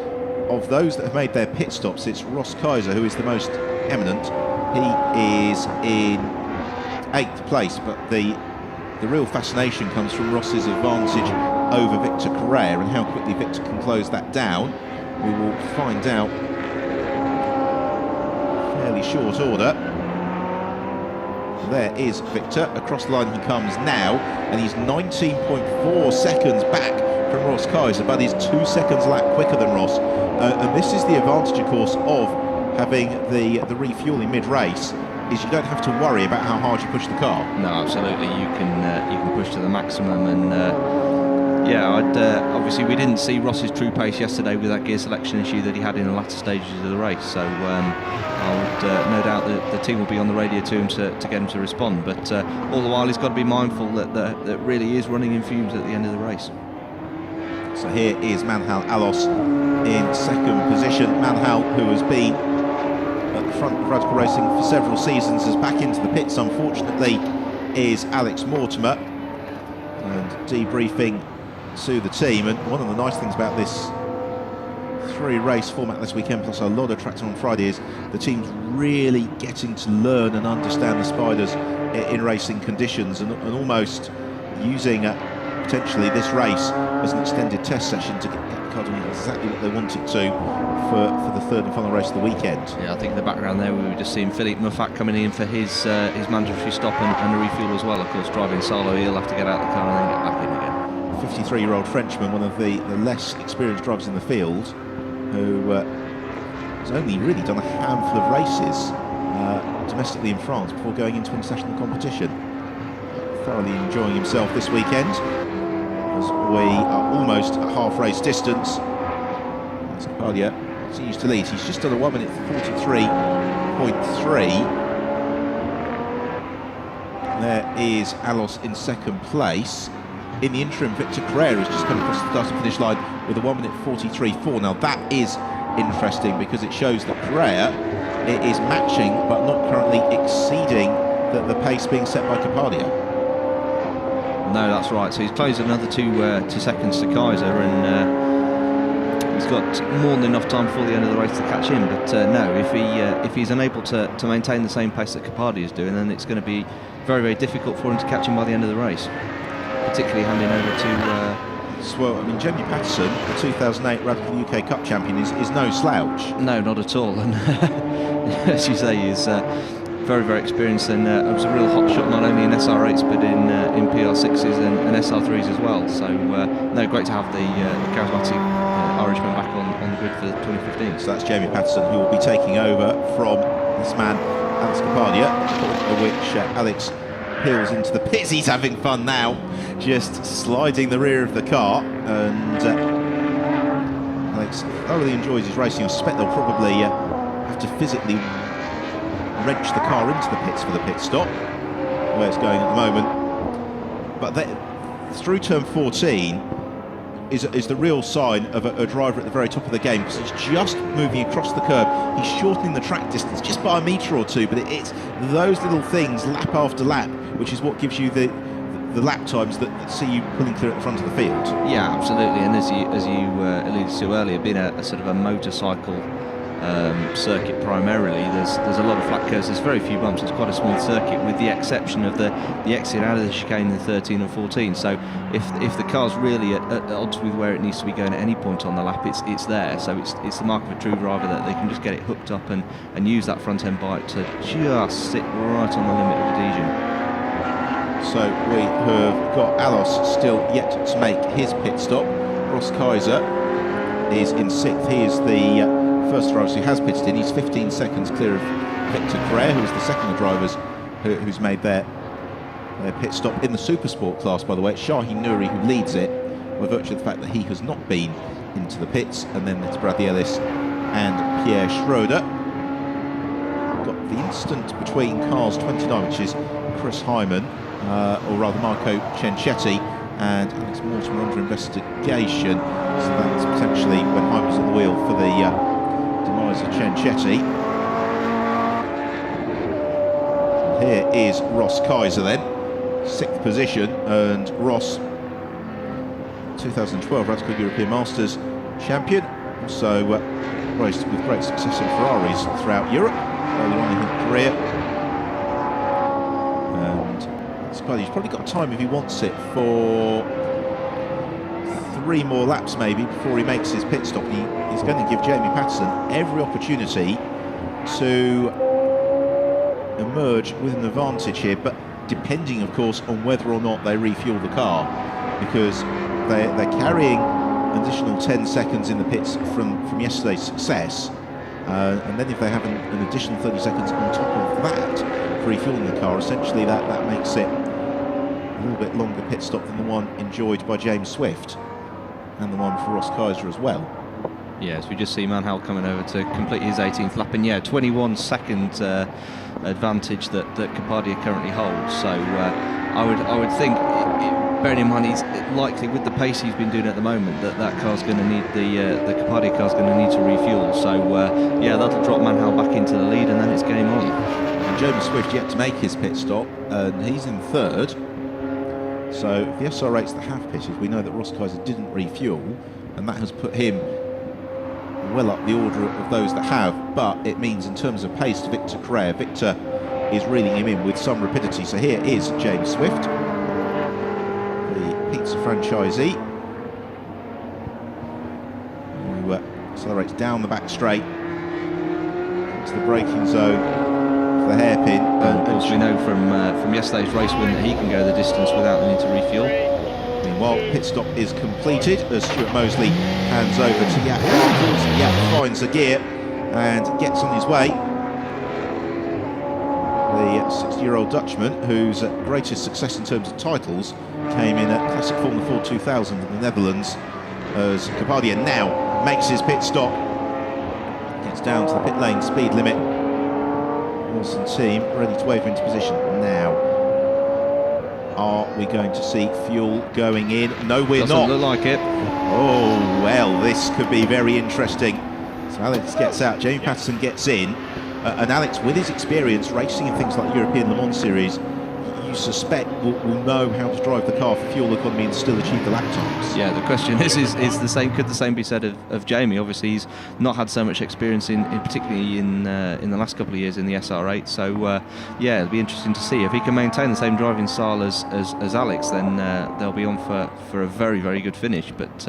Of those that have made their pit stops, it's Ross Kaiser who is the most eminent. He is in 8th place, but the real fascination comes from Ross's advantage over Victor Correa and how quickly Victor can close that down. We will find out fairly short order. There is Victor, across the line he comes now, and he's 19.4 seconds back from Ross Kaiser, but he's 2 seconds a lap quicker than Ross. And this is the advantage, of course, of having the refueling mid-race, is you don't have to worry about how hard you push the car. No, absolutely, you can push to the maximum. And yeah, obviously we didn't see Ross's true pace yesterday with that gear selection issue that he had in the latter stages of the race, so I would no doubt that the team will be on the radio to him to get him to respond, but all the while he's got to be mindful that really is running in fumes at the end of the race. So here is Manhal Alos in second position. Manhal, who has been at the front of Radical Racing for several seasons, is back into the pits, unfortunately, is Alex Mortimer, and debriefing to the team. And one of the nice things about this 3-race format this weekend, plus a lot of tracks on Friday, is the team's really getting to learn and understand the Spiders in racing conditions, and almost using potentially this race as an extended test session to get the car doing exactly what they want it to for the third and final race of the weekend. Yeah, I think in the background there we were just seeing Philippe Muffat coming in for his mandatory stop and a refuel as well. Of course, driving solo, he'll have to get out of the car and then get back in again. 53-year-old Frenchman, one of the less experienced drivers in the field, who has only really done a handful of races domestically in France before going into international competition. Thoroughly enjoying himself this weekend, as we are almost at half race distance. Capadia continues to lead. He's just done a 1:43.3. There is Alos in second place. In the interim, Victor Correa has just come across the start and finish line with a 1:43.4. Now that is interesting because it shows that Correa is matching but not currently exceeding the pace being set by Capadia. No, that's right. So he's closed another 2 seconds to Kaiser, and he's got more than enough time before the end of the race to catch him. But no, if he's unable to maintain the same pace that Capadia is doing, then it's going to be very, very difficult for him to catch him by the end of the race, particularly handing over to. Well, I mean, Jamie Patterson, the 2008 Radical UK Cup champion, is no slouch. No, not at all. And as you say, he's very, very experienced, and was a real hot shot not only in SR8s but in PR6s and SR3s as well. So no, great to have the charismatic Irishman back on the grid for 2015. So that's Jamie Patterson, who will be taking over from this man Alex Capadia, at which Alex peels into the pits. He's having fun now, just sliding the rear of the car, and Alex thoroughly enjoys his racing. I suspect they'll probably have to physically wrench the car into the pits for the pit stop, where it's going at the moment. But through turn 14 is the real sign of a driver at the very top of the game, because he's just moving across the curb. He's shortening the track distance just by a metre or two, but it's those little things, lap after lap, which is what gives you the lap times that see you pulling clear at the front of the field. Yeah, absolutely. And as you alluded to earlier, being a sort of a motorcycle circuit primarily. There's a lot of flat curves. There's very few bumps. It's quite a smooth circuit, with the exception of the exit out of the chicane in 13 and 14. So if the car's really at odds with where it needs to be going at any point on the lap, it's there. So it's the mark of a true driver that they can just get it hooked up and use that front end bite to just sit right on the limit of adhesion. So we have got Alos still yet to make his pit stop. Ross Kaiser is in 6th. He is the first driver who has pitted in. He's 15 seconds clear of Victor Correa, who is the second of the drivers who's made their pit stop in the Supersport class, by the way. It's Shaheen Nouri who leads it, by virtue of the fact that he has not been into the pits. And then it's Bradley Ellis and Pierre Schroeder. Got the instant between cars 29, which is Chris Hyman, or rather Marco Cenchetti, and Alex Mortimer under investigation. So that's potentially when Hyman's at the wheel for the demise of Cenchetti. Here is Ross Kaiser then, 6th position, and Ross, 2012 Radical European Masters champion, also raced with great success in Ferraris throughout Europe early on in his career. And I suppose he's probably got time, if he wants it, for 3 more laps maybe before he makes his pit stop. He's going to give Jamie Patterson every opportunity to emerge with an advantage here, but depending of course on whether or not they refuel the car, because they're carrying an additional 10 seconds in the pits from yesterday's success, and then if they have an additional 30 seconds on top of that for refueling the car, essentially that makes it a little bit longer pit stop than the one enjoyed by James Swift and the one for Ross Kaiser as well. Yes, we just see Manhal coming over to complete his 18th lap, and 21-second advantage that Kapadia currently holds. So I would think, bearing in mind he's likely, with the pace he's been doing at the moment, that car's going to need the Kapadia car's going to need to refuel. So that'll drop Manhal back into the lead, and then it's game on. And James Swift yet to make his pit stop, and he's in 3rd. So the SR8s that have pitted, we know that Ross Kaiser didn't refuel, and that has put him well up the order of those that have, but it means in terms of pace to Victor Correa, Victor is reeling him in with some rapidity. So here is James Swift, the pizza franchisee, who accelerates down the back straight into the braking zone for the hairpin. Of course, we know from yesterday's race win that he can go the distance without the need to refuel. Meanwhile, pit stop is completed as Stuart Mosley hands over to Jaap Martens. Jaap finds a gear and gets on his way. The 60-year-old Dutchman, whose greatest success in terms of titles came in at Classic Formula 4 2000 in the Netherlands, as Kapadia now makes his pit stop. Gets down to the pit lane speed limit. Wilson team ready to wave into position now. Are we going to see fuel going in? No, we're not. Doesn't look like it. Oh, well, this could be very interesting. So Alex gets out, Jamie Patterson gets in, and Alex, with his experience racing in things like European Le Mans Series, you suspect will know how to drive the car for fuel economy and still achieve the lap times. Yeah, the question is the same. Could the same be said of Jamie? Obviously, he's not had so much experience in particularly in the last couple of years in the SR8. So it'll be interesting to see if he can maintain the same driving style as Alex. Then they'll be on for a very, very good finish. But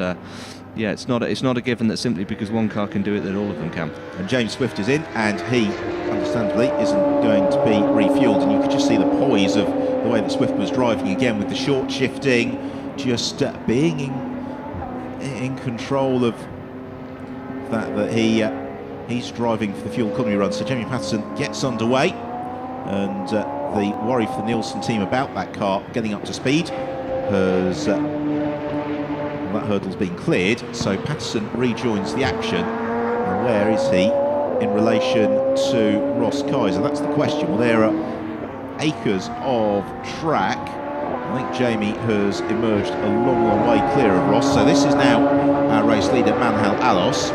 it's not a given that simply because one car can do it that all of them can. And James Swift is in, and he understandably isn't going to be refueled. And you could just see the poise of the way that Swift was driving again, with the short shifting, just being in control of that he's driving for the fuel economy run. So Jamie Patterson gets underway, and the worry for the Nielsen team about that car getting up to speed has that hurdle's been cleared. So Patterson rejoins the action, and where is he in relation to Ross Kaiser? That's the question. Well, there are acres of track. I think Jamie has emerged a long, long way clear of Ross. So this is now our race leader, Manhal Alos,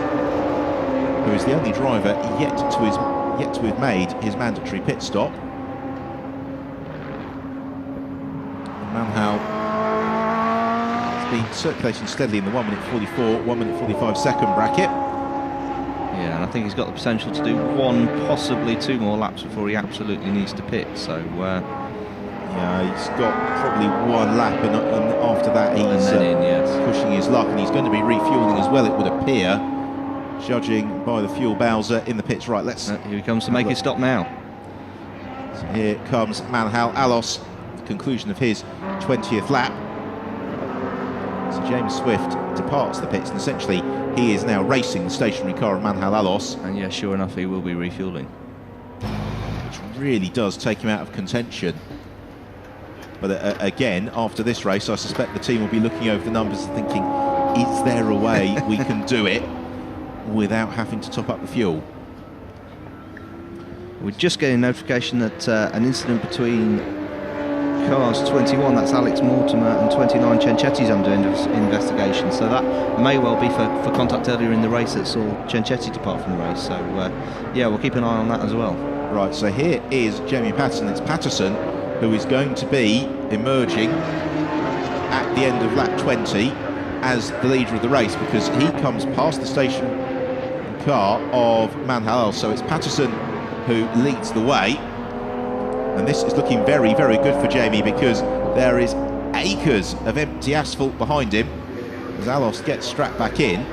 who is the only driver yet to have made his mandatory pit stop. And Manhal has been circulating steadily in the 1 minute 44, 1 minute 45 second bracket. Yeah, and I think he's got the potential to do 1, possibly 2 more laps before he absolutely needs to pit. So yeah, he's got probably 1 lap, and after that he's pushing his luck, and he's going to be refueling as well, it would appear, judging by the fuel bowser in the pits. Right, let's... here he comes to make his stop now. So here comes Manhal Alos, conclusion of his 20th lap. So James Swift departs the pits, and essentially he is now racing the stationary car of Manhal Alos. And yeah, sure enough, he will be refueling. Which really does take him out of contention. But again, after this race, I suspect the team will be looking over the numbers and thinking, is there a way we can do it without having to top up the fuel? We're just getting notification that an incident between cars 21, that's Alex Mortimer, and 29, Cenchetti's under investigation. So that may well be for contact earlier in the race that saw Cenchetti depart from the race. So yeah, we'll keep an eye on that as well. Right, so here is Jamie Patterson. It's Patterson who is going to be emerging at the end of lap 20 as the leader of the race, because he comes past the station car of Manhal. So it's Patterson who leads the way, and this is looking very, very good for Jamie, because there is acres of empty asphalt behind him as Alos gets strapped back in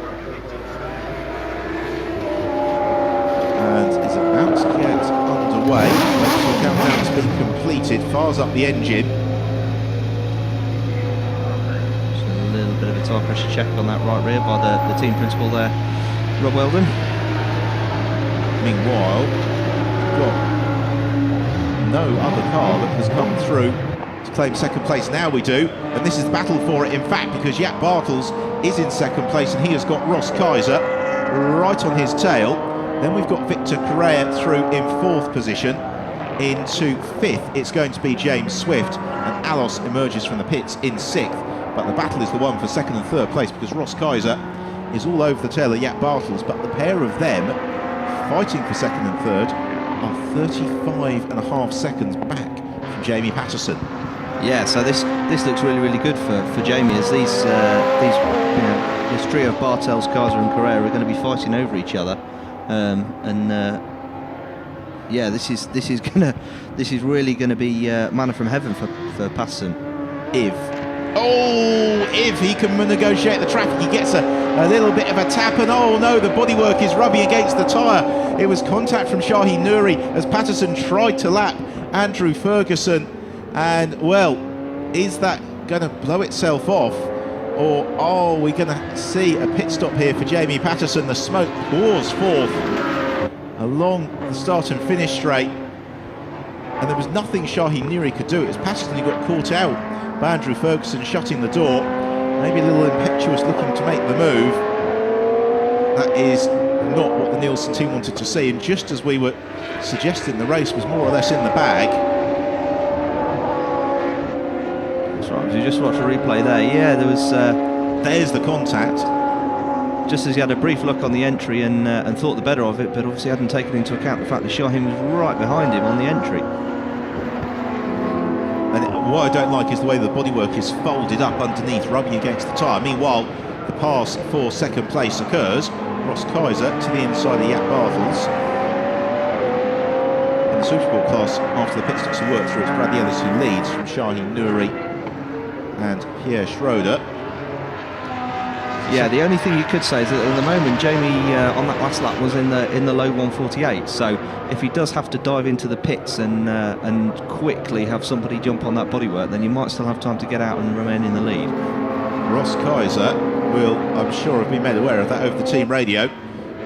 and is about to get underway. Electrical countdown has been completed, fires up the engine. Just a little bit of a tire pressure check on that right rear by the team principal there, Rob Weldon. Meanwhile, we've got no other car that has come through to claim second place. Now we do, and this is the battle for it, in fact, because Jaap Bartels is in second place and he has got Ross Kaiser right on his tail. Then we've got Victor Correa through in 4th position. Into 5th, it's going to be James Swift, and Alos emerges from the pits in 6th. But the battle is the one for 2nd and 3rd place, because Ross Kaiser is all over the tail of Jaap Bartels, but the pair of them fighting for 2nd and 3rd are 35.5 seconds back from Jamie Patterson. Yeah, so this looks really, really good for Jamie, as these this trio of Bartels, Kaiser and Correa are going to be fighting over each other, yeah, this is really going to be manna from heaven for Patterson. If he can negotiate the traffic, he gets a little bit of a tap, and oh no, the bodywork is rubbing against the tyre. It was contact from Shaheen Nouri as Patterson tried to lap Andrew Ferguson, and well, is that going to blow itself off, or are we going to see a pit stop here for Jamie Patterson? The smoke pours forth along the start and finish straight, and there was nothing Shaheen Nouri could do. It was Patterson who got caught out by Andrew Ferguson shutting the door, maybe a little impetuous looking to make the move. That is not what the Nielsen team wanted to see, and just as we were suggesting, the race was more or less in the bag. That's right, if you just watch a replay there, yeah, there was... there's the contact. Just as he had a brief look on the entry and thought the better of it, but obviously hadn't taken into account the fact that Shaheen was right behind him on the entry. And what I don't like is the way the bodywork is folded up underneath, rubbing against the tyre. Meanwhile, the pass for second place occurs. Ross Kaiser to the inside of Jaap Bartels. In the Supersport class, after the pit stops are worked through, it's Bradley Ellis who leads from Shaheen Nouri and Pierre Schroeder. Yeah, the only thing you could say is that at the moment Jamie on that last lap was in the low 148. So if he does have to dive into the pits and quickly have somebody jump on that bodywork, then you might still have time to get out and remain in the lead. Ross Kaiser will, I'm sure, have been made aware of that over the team radio,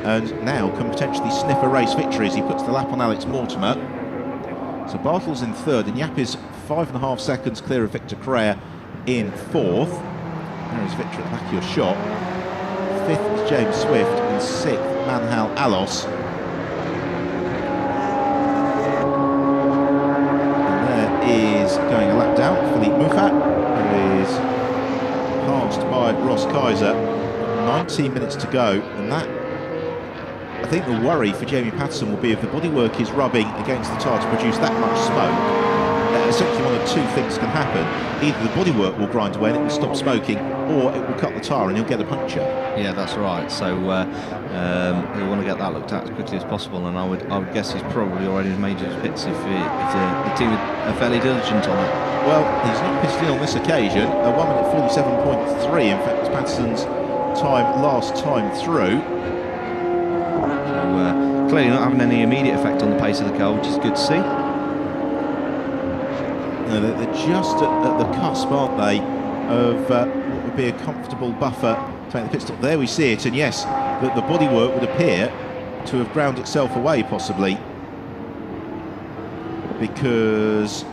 and now can potentially sniff a race victory as he puts the lap on Alex Mortimer. So Bartels in 3rd, and Jaap is 5.5 seconds clear of Victor Correa in 4th. There is Victor at the back of your shot. 5th is James Swift, and 6th Manhal Alos. And there is going a lap down Philippe Moufat, who is passed by Ross Kaiser. 19 minutes to go, and that, I think the worry for Jamie Patterson will be if the bodywork is rubbing against the tyre to produce that much smoke. Essentially one of two things can happen. Either the bodywork will grind away and it will stop smoking, or it will cut the tyre and he'll get a puncture. Yeah, that's right. So he'll want to get that looked at as quickly as possible, and I would guess he's probably already made his pits if the team are fairly diligent on it. Well, he's not pitched in on this occasion. A 1 minute 47.3, in fact, was Patterson's time last time through. So clearly not having any immediate effect on the pace of the car, which is good to see. No, they're just at the cusp, aren't they, of what would be a comfortable buffer to make the pit stop. There we see it, and yes, the bodywork would appear to have ground itself away, possibly, because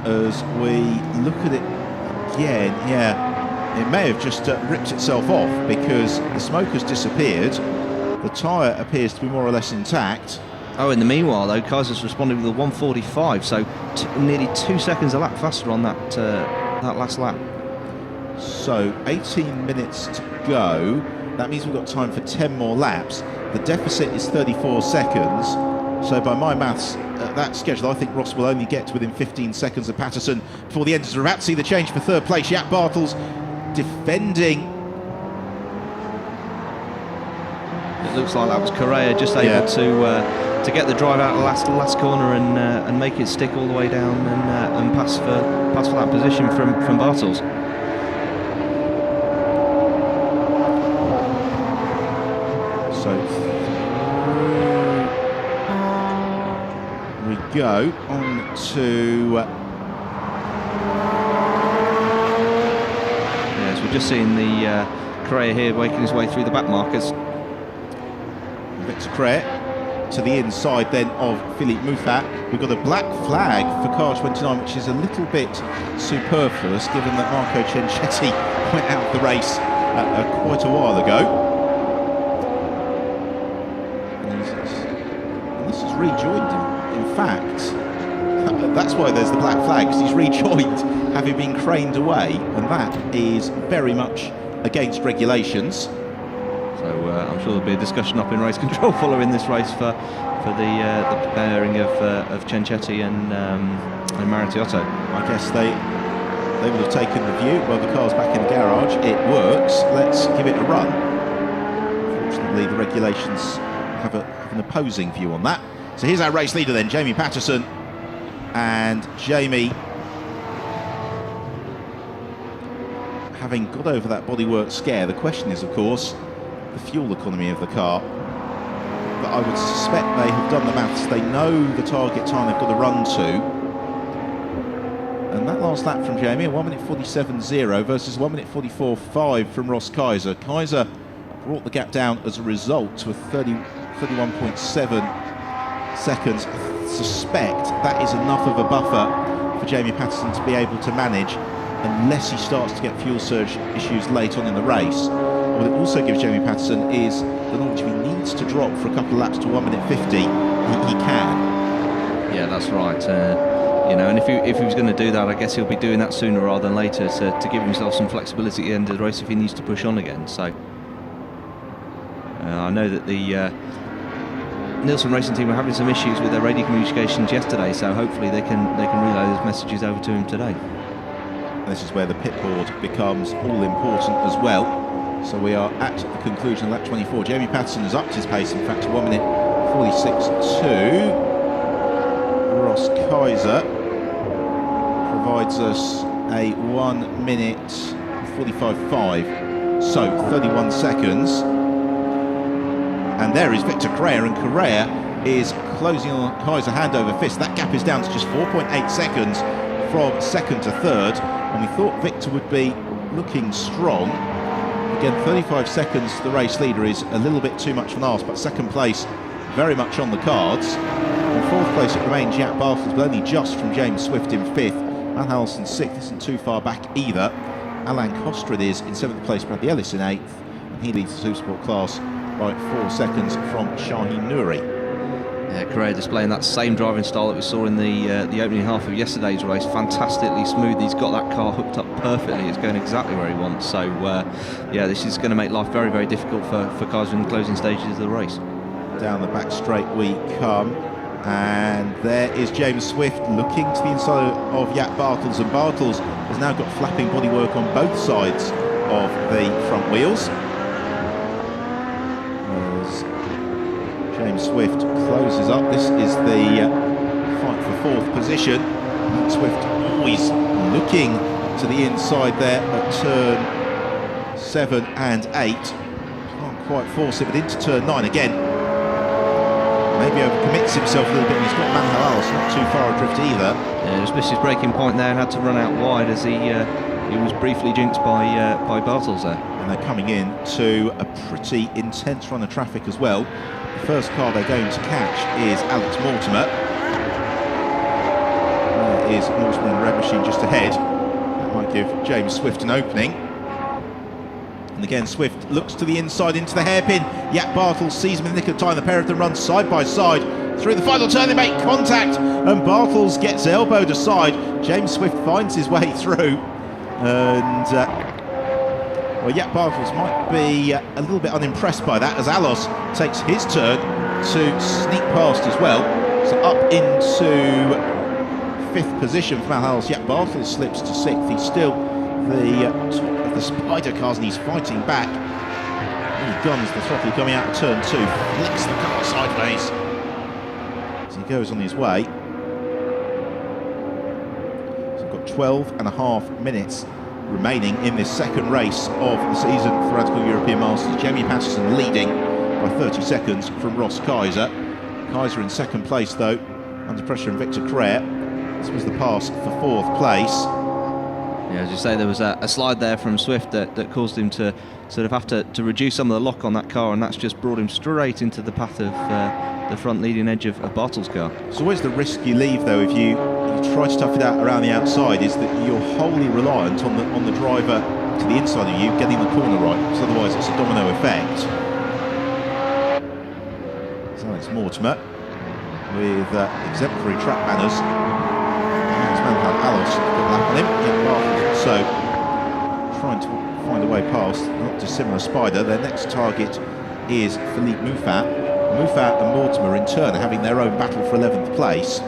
as we look at it again, yeah, it may have just ripped itself off, because the smoke has disappeared, the tyre appears to be more or less intact. Oh, in the meanwhile, though, Kaiser's responded with a 1:45, so nearly 2 seconds a lap faster on that last lap. So 18 minutes to go. That means we've got time for 10 more laps. The deficit is 34 seconds. So by my maths, at that schedule, I think Ross will only get to within 15 seconds of Patterson before the end. We're about to see the change for third place. Jack Bartels defending. It looks like that was Correa just able to get the drive out of the last corner and make it stick all the way down and pass for that position from Bartels. So we go on to. Yes, we're just seeing the Correa here making his way through the back markers. Victor Correa to the inside then of Philippe Moufat. We've got a black flag for car 29, which is a little bit superfluous given that Marco Ciancetti went out of the race quite a while ago. And this has rejoined him. In fact, that's why there's the black flag, because he's rejoined having been craned away, and that is very much against regulations. So I'm sure there'll be a discussion up in race control following this race for the pairing of Ciancetti and Maritiotto. I guess they would have taken the view, well, the car's back in the garage, it works, let's give it a run. Fortunately, the regulations have an opposing view on that. So here's our race leader then, Jamie Patterson. And Jamie, having got over that bodywork scare, the question is, of course, the fuel economy of the car. But I would suspect they have done the maths. They know the target time they've got to run to. And that last lap from Jamie, a 1 minute 47.0 versus 1 minute 44.5 from Ross Kaiser. Kaiser brought the gap down as a result to a 31.7 seconds. I suspect that is enough of a buffer for Jamie Patterson to be able to manage, unless he starts to get fuel surge issues late on in the race. What it also gives Jamie Patterson is the knowledge if he needs to drop for a couple of laps to 1 minute 50, he can. Yeah, that's right. You know, and if he was going to do that, I guess he'll be doing that sooner rather than later to give himself some flexibility at the end of the race if he needs to push on again. So I know that the Nielsen Racing team were having some issues with their radio communications yesterday, so hopefully they can relay those messages over to him today. This is where the pit board becomes all important as well. So we are at the conclusion of lap 24. Jamie Patterson has upped his pace, in fact, to 1 minute 46.2. Ross Kaiser provides us a 1 minute 45.5, so 31 seconds. And there is Victor Correa, and Correa is closing on Kaiser hand over fist. That gap is down to just 4.8 seconds from second to third, and we thought Victor would be looking strong. Again, 35 seconds to the race leader is a little bit too much for an arse, but second place very much on the cards. In fourth place it remains Jack Bartels, but only just from James Swift in fifth. Van Halsen sixth isn't too far back either. Alain Kostrid is in seventh place, Bradley Ellis in eighth, and he leads the Supersport class by 4 seconds from Shaheen Nouri. Yeah, Correa displaying that same driving style that we saw in the opening half of yesterday's race. Fantastically smooth. He's got that car hooked up perfectly. It's going exactly where he wants. So, yeah, this is going to make life very, very difficult for Kaiser in the closing stages of the race. Down the back straight we come. And there is James Swift looking to the inside of Jack Bartels, and Bartels has now got flapping bodywork on both sides of the front wheels. As James Swift closes up, this is the fight for fourth position. Swift always looking to the inside there at turn 7 and 8. Can't quite force it, but into turn 9 again. Maybe overcommits himself a little bit, and he's got Manhalas not too far adrift either. Yeah, just missed his breaking point there and had to run out wide as he was briefly jinxed by Bartels there. And they're coming in to a pretty intense run of traffic as well. The first car they're going to catch is Alex Mortimer. There is Mortimer and the Red Machine just ahead. That might give James Swift an opening. And again, Swift looks to the inside into the hairpin. Jack Bartels sees him in the nick of time. The pair of them run side by side through the final turn. They make contact, and Bartels gets elbowed aside. James Swift finds his way through, and well, Jack Bartels might be a little bit unimpressed by that, as Alos takes his turn to sneak past as well. So up into 5th position for Alos. Jack Bartels slips to 6th. He's still the top of the spider cars, and he's fighting back. He guns the throttle coming out of turn 2, flicks the car sideways as he goes on his way. So we've got 12 and a half minutes remaining in this second race of the season for the Radical European Masters. Jamie Patterson leading by 30 seconds from Ross Kaiser. Kaiser in second place though, under pressure, and Victor Correa. This was the pass for 4th place. Yeah, as you say, there was a slide there from Swift that caused him to sort of have to reduce some of the lock on that car, and that's just brought him straight into the path of the front leading edge of Bartels' car. It's always the risk you leave though if you try to tough it out around the outside, is that you're wholly reliant on the driver to the inside of you getting the corner right, because otherwise it's a domino effect. It's Alex Mortimer with exemplary track manners. Alos got a lap on him. So trying to find a way past, not dissimilar spider. Their next target is Philippe Moufat. Moufat and Mortimer in turn are having their own battle for 11th place.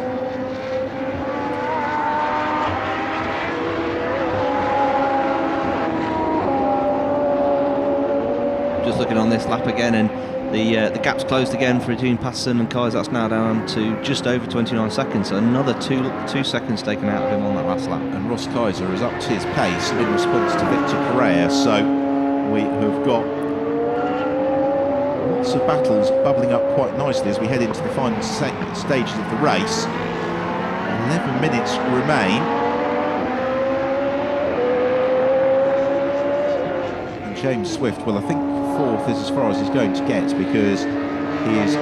Just looking on this lap again, and the gap's closed again between Patterson and Kaiser. That's now down to just over 29 seconds. So another two seconds taken out of him on that last lap. And Ross Kaiser has upped his pace in response to Victor Correa. So we have got lots of battles bubbling up quite nicely as we head into the final stages of the race. 11 minutes remain. And James Swift, well, I think 4th is as far as he's going to get, because he is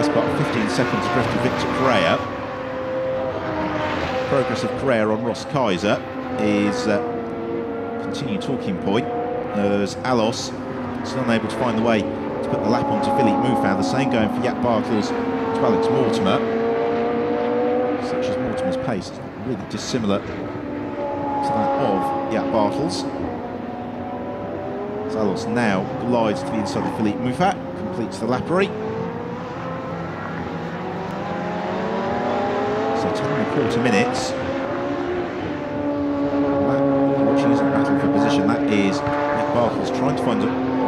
about 15 seconds adrift of Victor Correa. Progress of Correa on Ross Kaiser is a continued talking point, as Alos is unable to find the way to put the lap onto Philippe Moufat. The same going for Jack Bartels to Alex Mortimer. Such as Mortimer's pace is not really dissimilar to that of Jack Bartels. Alos now glides to the inside of Philippe Moufat, completes the lappery. So 10.25 minutes. Watching as a battle for position, that is Jack Bartels trying to find a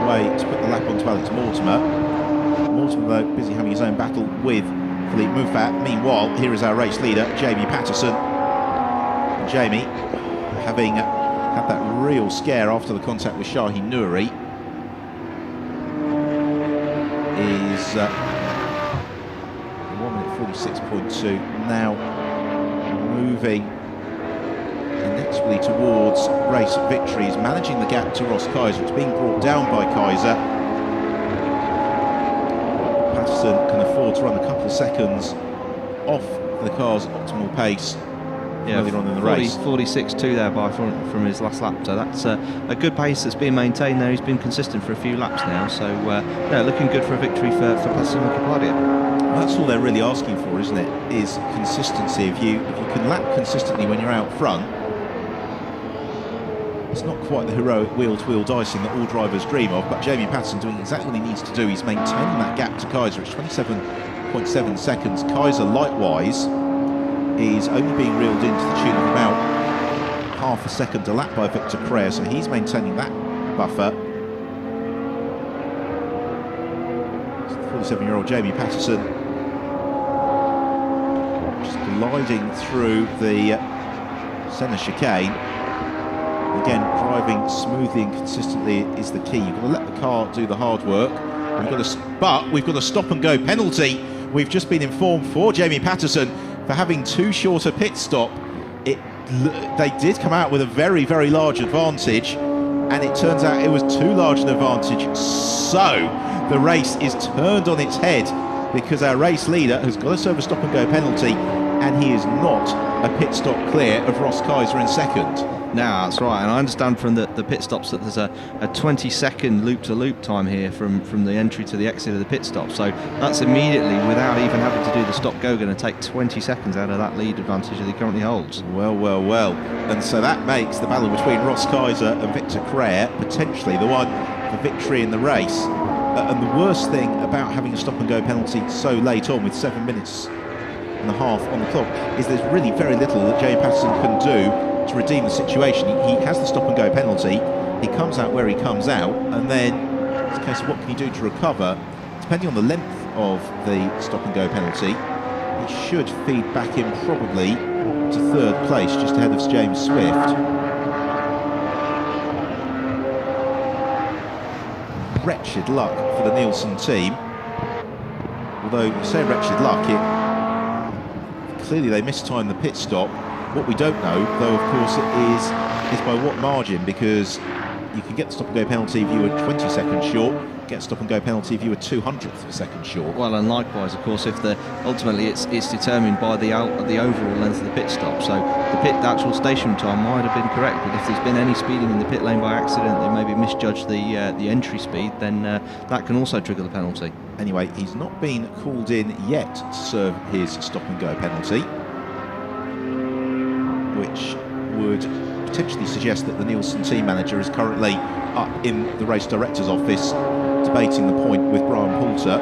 way to put the lap onto Alex Mortimer. Mortimer though busy having his own battle with Philippe Moufat. Meanwhile, here is our race leader, Jamie Patterson. And Jamie, having had that real scare after the contact with Shaheen Nouri, is 1:46.2, now moving inexorably towards race victories, managing the gap to Ross Kaiser. It's being brought down by Kaiser. Patterson can afford to run a couple of seconds off the car's optimal pace. Yeah, earlier on in the race. 46.2 there from his last lap, so that's a good pace that's been maintained there. He's been consistent for a few laps now, so yeah, looking good for a victory for Patterson and Kapadia. Well, that's all they're really asking for, isn't it? Is consistency. If you can lap consistently when you're out front, it's not quite the heroic wheel-to-wheel dicing that all drivers dream of, but Jamie Patterson doing exactly what he needs to do. He's maintaining that gap to Kaiser. It's 27.5 5.7 seconds. Kaiser, likewise, is only being reeled in to the tune of about half a second a lap by Victor Crea, so he's maintaining that buffer. 47-year-old Jamie Patterson just gliding through the centre chicane. Again, driving smoothly and consistently is the key. You've got to let the car do the hard work. But we've got a stop and go penalty. We've just been informed for Jamie Patterson for having too short a pit stop. They did come out with a very, very large advantage, and it turns out it was too large an advantage. So the race is turned on its head because our race leader has got to serve a stop and go penalty, and he is not a pit stop clear of Ross Kaiser in second. No, that's right, and I understand from the pit stops that there's a 20-second loop-to-loop time here from the entry to the exit of the pit stop, so that's immediately, without even having to do the stop-go, going to take 20 seconds out of that lead advantage that he currently holds. Well, and so that makes the battle between Ross Kaiser and Victor Crea potentially the one for victory in the race. And the worst thing about having a stop-and-go penalty so late on, with 7 minutes and a half on the clock, is there's really very little that Jamie Patterson can do to redeem the situation. He has the stop and go penalty, he comes out where he comes out, and then it's a case of what can he do to recover. Depending on the length of the stop and go penalty, he should feed back in probably to third place, just ahead of James Swift. Wretched luck for the Nielsen team, although you say wretched luck, clearly they mistimed the pit stop. What we don't know, though, of course, is by what margin, because you can get the stop and go penalty if you were 20 seconds short, get a stop and go penalty if you were 200th of a second short. Well, and likewise, of course, if ultimately it's determined by the overall length of the pit stop. So the actual station time might have been correct, but if there's been any speeding in the pit lane by accident, they maybe misjudged the entry speed, then that can also trigger the penalty. Anyway, he's not been called in yet to serve his stop and go penalty, which would potentially suggest that the Nielsen team manager is currently up in the race director's office debating the point with Brian Poulter.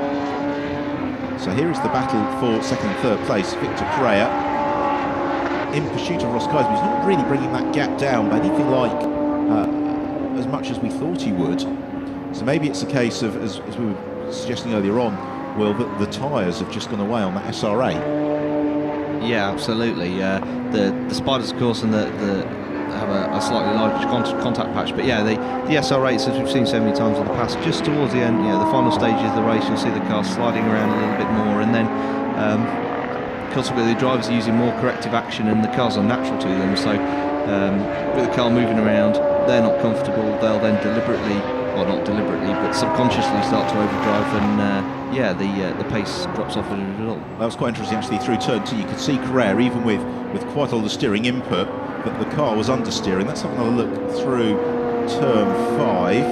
So here is the battle for second and third place. Victor Crea in pursuit of Ross Kaiser. He's not really bringing that gap down by anything like as much as we thought he would. So maybe it's a case of, as we were suggesting earlier on, Will, that the tyres have just gone away on that SRA. Yeah, absolutely. The Spiders, of course, and the have a slightly larger contact patch, but yeah, the SR8s, as we've seen so many times in the past, just towards the end, the final stages of the race, you'll see the car sliding around a little bit more, and then consequently the drivers are using more corrective action, and the cars are natural to them. So with the car moving around, they're not comfortable. They'll then deliberately, or not deliberately, but subconsciously start to overdrive, and the pace drops off as a result. That was quite interesting actually. Through turn 2, you could see Crea, even with quite a lot of steering input, that the car was understeering. Let's have another look through turn 5.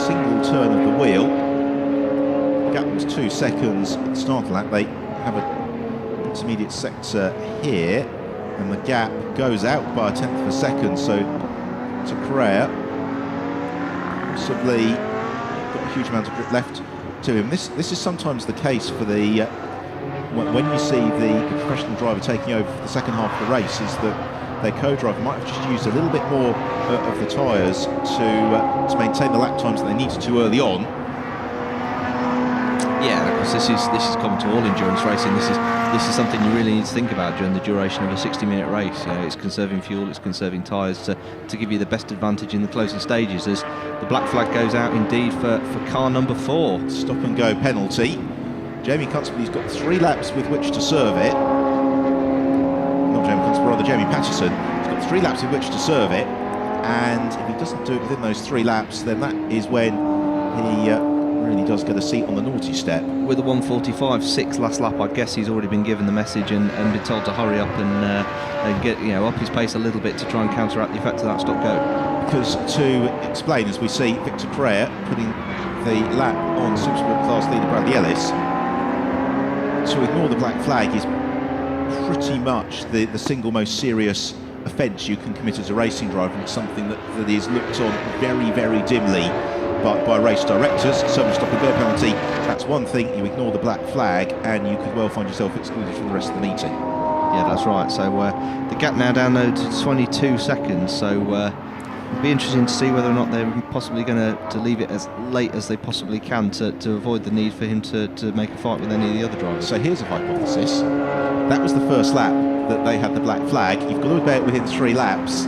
Single turn of the wheel. The gap was 2 seconds at the start of that. They have an intermediate sector here, and the gap goes out by 1/10 of a second. So to Crea, possibly got a huge amount of grip left to him. This is sometimes the case for the when you see the professional driver taking over for the second half of the race, is that their co-driver might have just used a little bit more of the tyres to maintain the lap times that they needed to early on. Yeah, because this is common to all endurance racing. This is something you really need to think about during the duration of a 60-minute race. It's conserving fuel, it's conserving tyres to give you the best advantage in the closing stages. As the black flag goes out indeed for car number 4. Stop and go penalty. Jamie Constabley's got 3 laps with which to serve it. Not Jamie Constable, rather Jamie Patterson. He's got 3 laps with which to serve it, and if he doesn't do it within those 3 laps, then that is when he really does get a seat on the naughty step. With a 1:45.6 last lap, I guess he's already been given the message and been told to hurry up and get up his pace a little bit to try and counteract the effect of that stop-go. Because to explain, as we see Victor Crea putting the lap on Supersport class leader Bradley Ellis, to ignore the black flag is pretty much the single most serious offence you can commit as a racing driver, and something that is looked on very, very dimly by race directors. So stop and go penalty, that's one thing. You ignore the black flag and you could well find yourself excluded from the rest of the meeting. Yeah, that's right. So the gap now down to 22 seconds. So it'll be interesting to see whether or not they're possibly going to leave it as late as they possibly can to avoid the need for him to make a fight with any of the other drivers. So here's a hypothesis. That was the first lap that they had the black flag. You've got to bear it within 3 laps.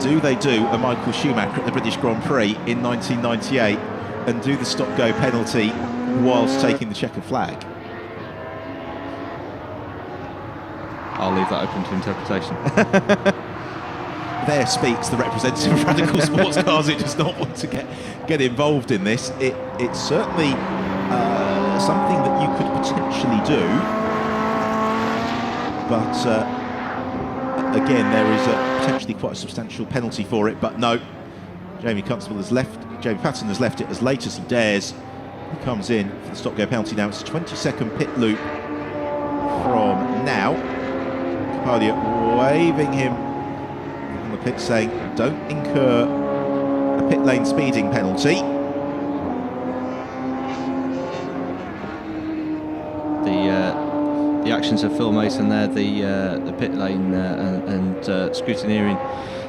Do they do a Michael Schumacher at the British Grand Prix in 1998 and do the stop-go penalty whilst taking the checkered flag? I'll leave that open to interpretation. There speaks the representative of Radical Sports Cars who does not want to get involved in this. It's certainly something that you could potentially do, but again, there is potentially quite a substantial penalty for it. But no, Jamie Patterson has left it as late as he dares. He comes in for the stop-go penalty now. It's a 20-second pit loop from now. Capadia waving him on the pit, saying, don't incur a pit lane speeding penalty. The actions of Phil Mason there, the pit lane and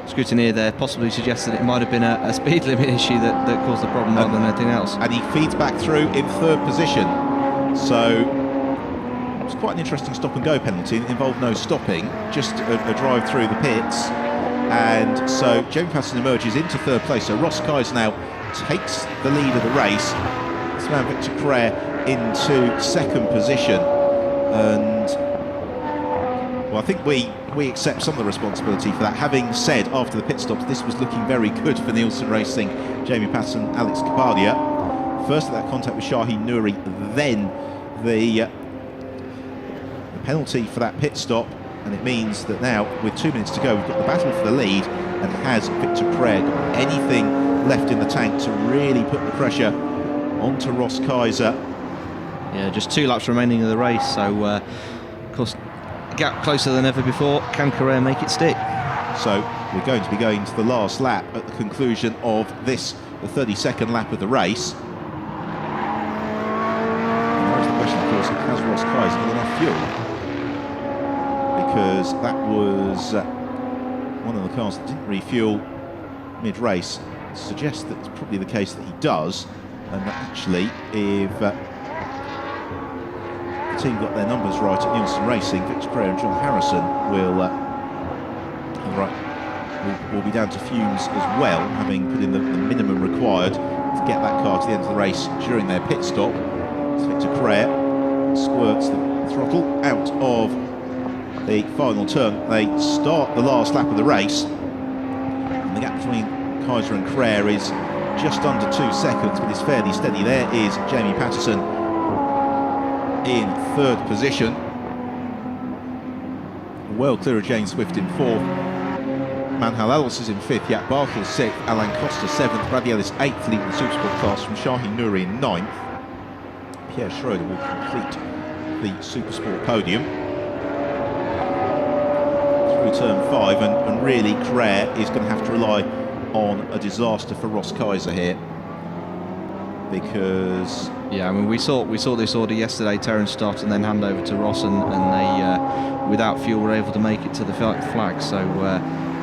scrutineer there possibly suggests that it might have been a speed limit issue that caused the problem rather than anything else. And he feeds back through in 3rd position. So it was quite an interesting stop and go penalty. It involved no stopping, just a drive through the pits. And so Jamie Patterson emerges into 3rd place. So Ross Kaiser now takes the lead of the race. This man Victor Crea into 2nd position. And well, I think we accept some of the responsibility for that. Having said, after the pit stops, this was looking very good for Nielsen Racing, Jamie Patterson, Alex Capadia. First at that contact with Shaheen Nouri, then the penalty for that pit stop, and it means that now, with 2 minutes to go, we've got the battle for the lead. And has Victor Crea got anything left in the tank to really put the pressure onto Ross Kaiser? Yeah, just 2 laps remaining of the race, so of course, gap closer than ever before. Can Crea make it stick? So we're going to be going to the last lap at the conclusion of this, the 32nd lap of the race. And there's the question, of course, has Ross Kaiser got enough fuel? Because that was one of the cars that didn't refuel mid-race. Suggests that it's probably the case that he does, and that actually, if team got their numbers right at Nielsen Racing, Victor Crea and John Harrison will be down to fumes as well, having put in the minimum required to get that car to the end of the race during their pit stop. So Victor Crea squirts the throttle out of the final turn. They start the last lap of the race, and the gap between Kaiser and Crea is just under 2 seconds, but it's fairly steady. There is Jamie Patterson in 3rd position, well clear of James Swift in 4th. Manhal Ellis is in 5th, Jack Barkel 6th, Alan Costa 7th, Bradley Ellis 8th, leading the Supersport class from Shaheen Nouri in 9th. Pierre Schroeder will complete the Supersport podium through turn 5, and really Crea is going to have to rely on a disaster for Ross Kaiser here, because yeah, I mean, we saw this order yesterday. Terence start and then hand over to Ross, and they without fuel were able to make it to the flag. So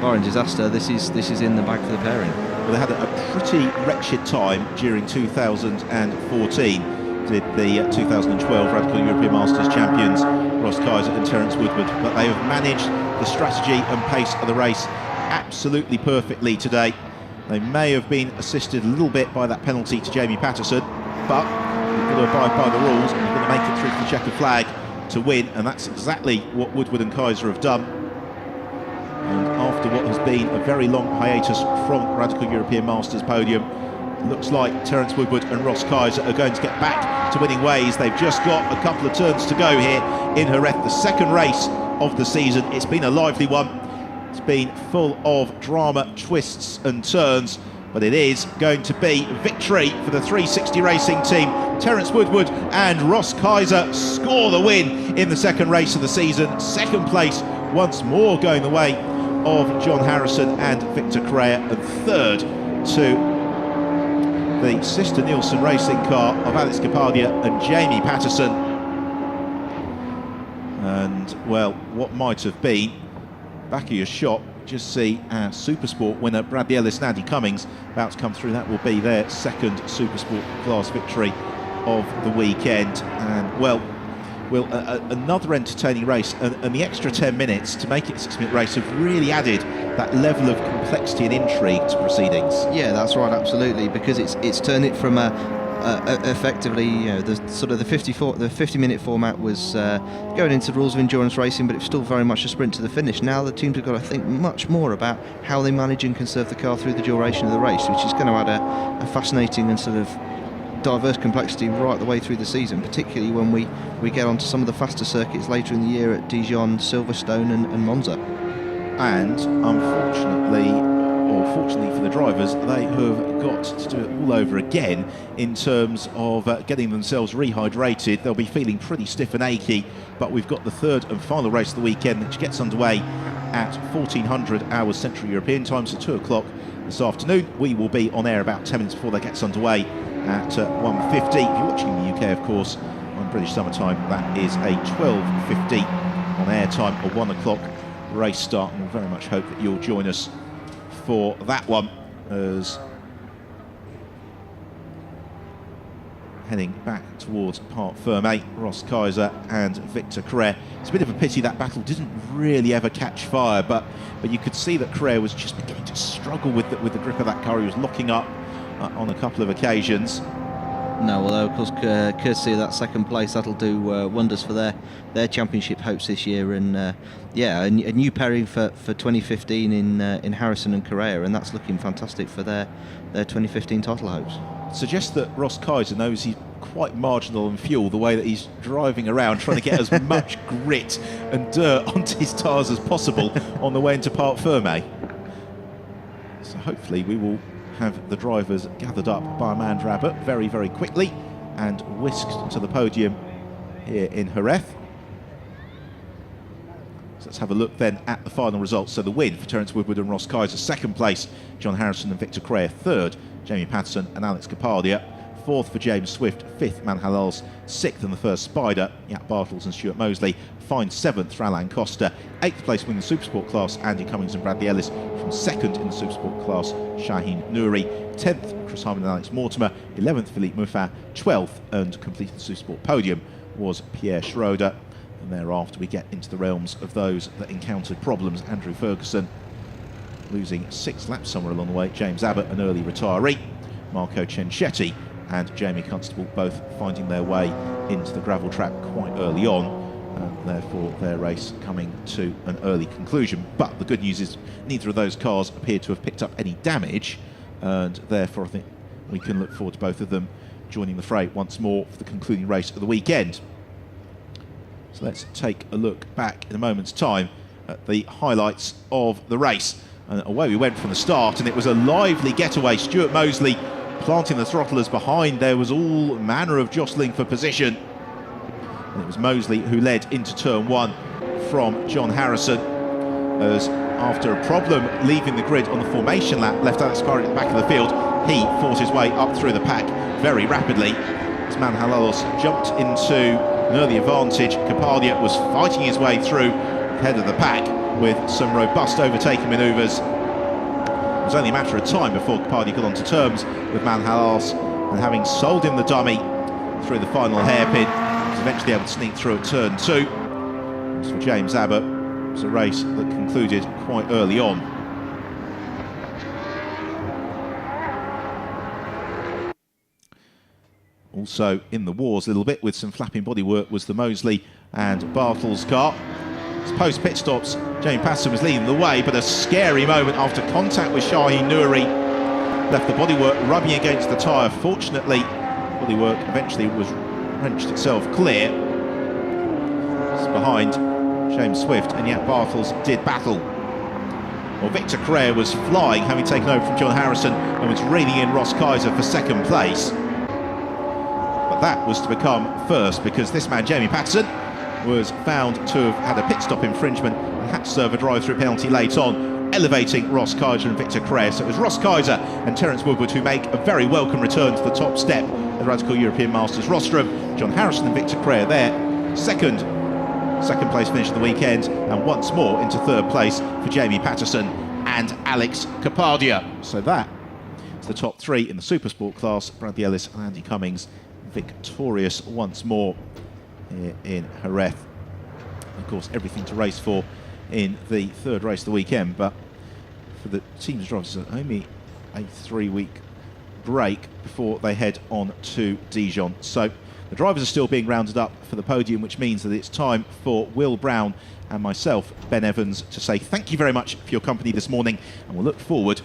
barring disaster, this is in the bag for the pairing. Well, they had a pretty wretched time during 2014. Did the 2012 Radical European Masters champions Ross Kaiser and Terence Woodward, but they have managed the strategy and pace of the race absolutely perfectly today. They may have been assisted a little bit by that penalty to Jamie Patterson, but you've got to abide by the rules, and you've got to make it through to the checkered flag to win, and that's exactly what Woodward and Kaiser have done. And after what has been a very long hiatus from Radical European Masters podium, it looks like Terence Woodward and Ross Kaiser are going to get back to winning ways. They've just got a couple of turns to go here in Jerez, the 2nd race of the season. It's been a lively one. It's been full of drama, twists and turns, but it is going to be victory for the 360 Racing team. Terence Woodward and Ross Kaiser score the win in the 2nd race of the season. 2nd place once more going the way of John Harrison and Victor Crea, and 3rd to the sister Nielsen racing car of Alex Capadia and Jamie Patterson. And, well, what might have been, back of your shot, just see our Supersport winner Bradley Ellis and Andy Cummings about to come through. That will be their second Supersport class victory of the weekend. And, well, another entertaining race, and the extra 10 minutes to make it a 6-minute race have really added that level of complexity and intrigue to proceedings. Yeah, that's right, absolutely, because it's turned it from effectively, you know, the 50-minute format was going into the rules of endurance racing, but it's still very much a sprint to the finish. Now the teams have got to think much more about how they manage and conserve the car through the duration of the race, which is going to add a fascinating and sort of diverse complexity right the way through the season, particularly when we get onto some of the faster circuits later in the year at Dijon, Silverstone and Monza. And unfortunately, or fortunately for the drivers, they have got to do it all over again in terms of getting themselves rehydrated. They'll be feeling pretty stiff and achy, but we've got the third and final race of the weekend, which gets underway at 1400 hours Central European time, so 2 o'clock this afternoon. We will be on air about 10 minutes before that gets underway at 1:50. If you're watching in the UK, of course, on British summertime, that is a 12:50 on air time, a 1 o'clock race start, and we'll very much hope that you'll join us for that one, as heading back towards Parc Fermé, Ross Kaiser and Victor Carrère. It's a bit of a pity that battle didn't really ever catch fire, but you could see that Carrère was just beginning to struggle with the grip of that car. He was locking up on a couple of occasions. No, although of course courtesy of that second place, that'll do wonders for their championship hopes this year, and yeah, a new pairing for 2015 in Harrison and Carrère, and that's looking fantastic for their 2015 title hopes. Suggests that Ross Kaiser knows he's quite marginal in fuel, the way that he's driving around trying to get as much grit and dirt onto his tyres as possible on the way into Parc Fermé. So hopefully we will have the drivers gathered up by Amanda Abbott very, very quickly and whisked to the podium here in Jerez. So let's have a look then at the final results. So the win for Terence Woodward and Ross Kaiser, second place John Harrison and Victor Carrère, third Jamie Patterson and Alex Capadia, fourth for James Swift, fifth Manhalals, sixth in the first Spider, Jack Bartels and Stuart Mosley, fine seventh for Alain Costa, eighth place winning the Supersport class Andy Cummings and Bradley Ellis, from second in the Supersport class Shaheen Nouri, 10th Chris Harman and Alex Mortimer, 11th Philippe Muffin, 12th and completing the Supersport podium was Pierre Schroeder. And thereafter we get into the realms of those that encountered problems. Andrew Ferguson losing 6 laps somewhere along the way, James Abbott an early retiree, Marco Cenchetti and Jamie Constable both finding their way into the gravel trap quite early on, and therefore their race coming to an early conclusion. But the good news is neither of those cars appear to have picked up any damage, and therefore I think we can look forward to both of them joining the fray once more for the concluding race of the weekend. So let's take a look back in a moment's time at the highlights of the race. And away we went from the start, and it was a lively getaway. Stuart Mosley planting the throttlers behind. There was all manner of jostling for position. And it was Mosley who led into turn 1 from John Harrison, as after a problem leaving the grid on the formation lap left Alex Capadia at the back of the field, he fought his way up through the pack very rapidly. As Manhalalos jumped into an early advantage, Capadia was fighting his way through the head of the pack with some robust overtaking manoeuvres. It was only a matter of time before Capadia got onto terms with Manhalalos, and having sold him the dummy through the final hairpin, was eventually able to sneak through at turn 2. As for James Abbott, it was a race that concluded quite early on. Also in the wars a little bit with some flapping bodywork was the Mosley and Bartels car. Post pit stops, Jamie Patterson was leading the way, but a scary moment after contact with Shaheen Nouri left the bodywork rubbing against the tyre. Fortunately, bodywork eventually was wrenched itself clear. Behind, James Swift and Jack Bartels did battle. Well, Victor Carrère was flying, having taken over from John Harrison, and was reeling in Ross Kaiser for second place. But that was to become first, because this man, Jamie Patterson, was found to have had a pit stop infringement and had to serve a drive-through penalty late on. elevating Ross Kaiser and Victor Crea. So it was Ross Kaiser and Terence Woodward who make a very welcome return to the top step of the Radical European Masters rostrum. John Harrison and Victor Crea there, second place finish of the weekend, and once more into third place for Jamie Patterson and Alex Kapadia. So that is the top three in the Supersport class. Bradley Ellis and Andy Cummings victorious once more here in Jerez. Of course, everything to race for in the third race of the weekend, but for the team's drivers, it's only a 3-week break before they head on to Dijon. So the drivers are still being rounded up for the podium, which means that it's time for Will Brown and myself, Ben Evans, to say thank you very much for your company this morning, and we'll look forward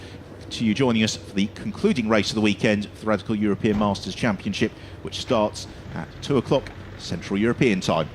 to you joining us for the concluding race of the weekend for the Radical European Masters Championship, which starts at 2 o'clock Central European time.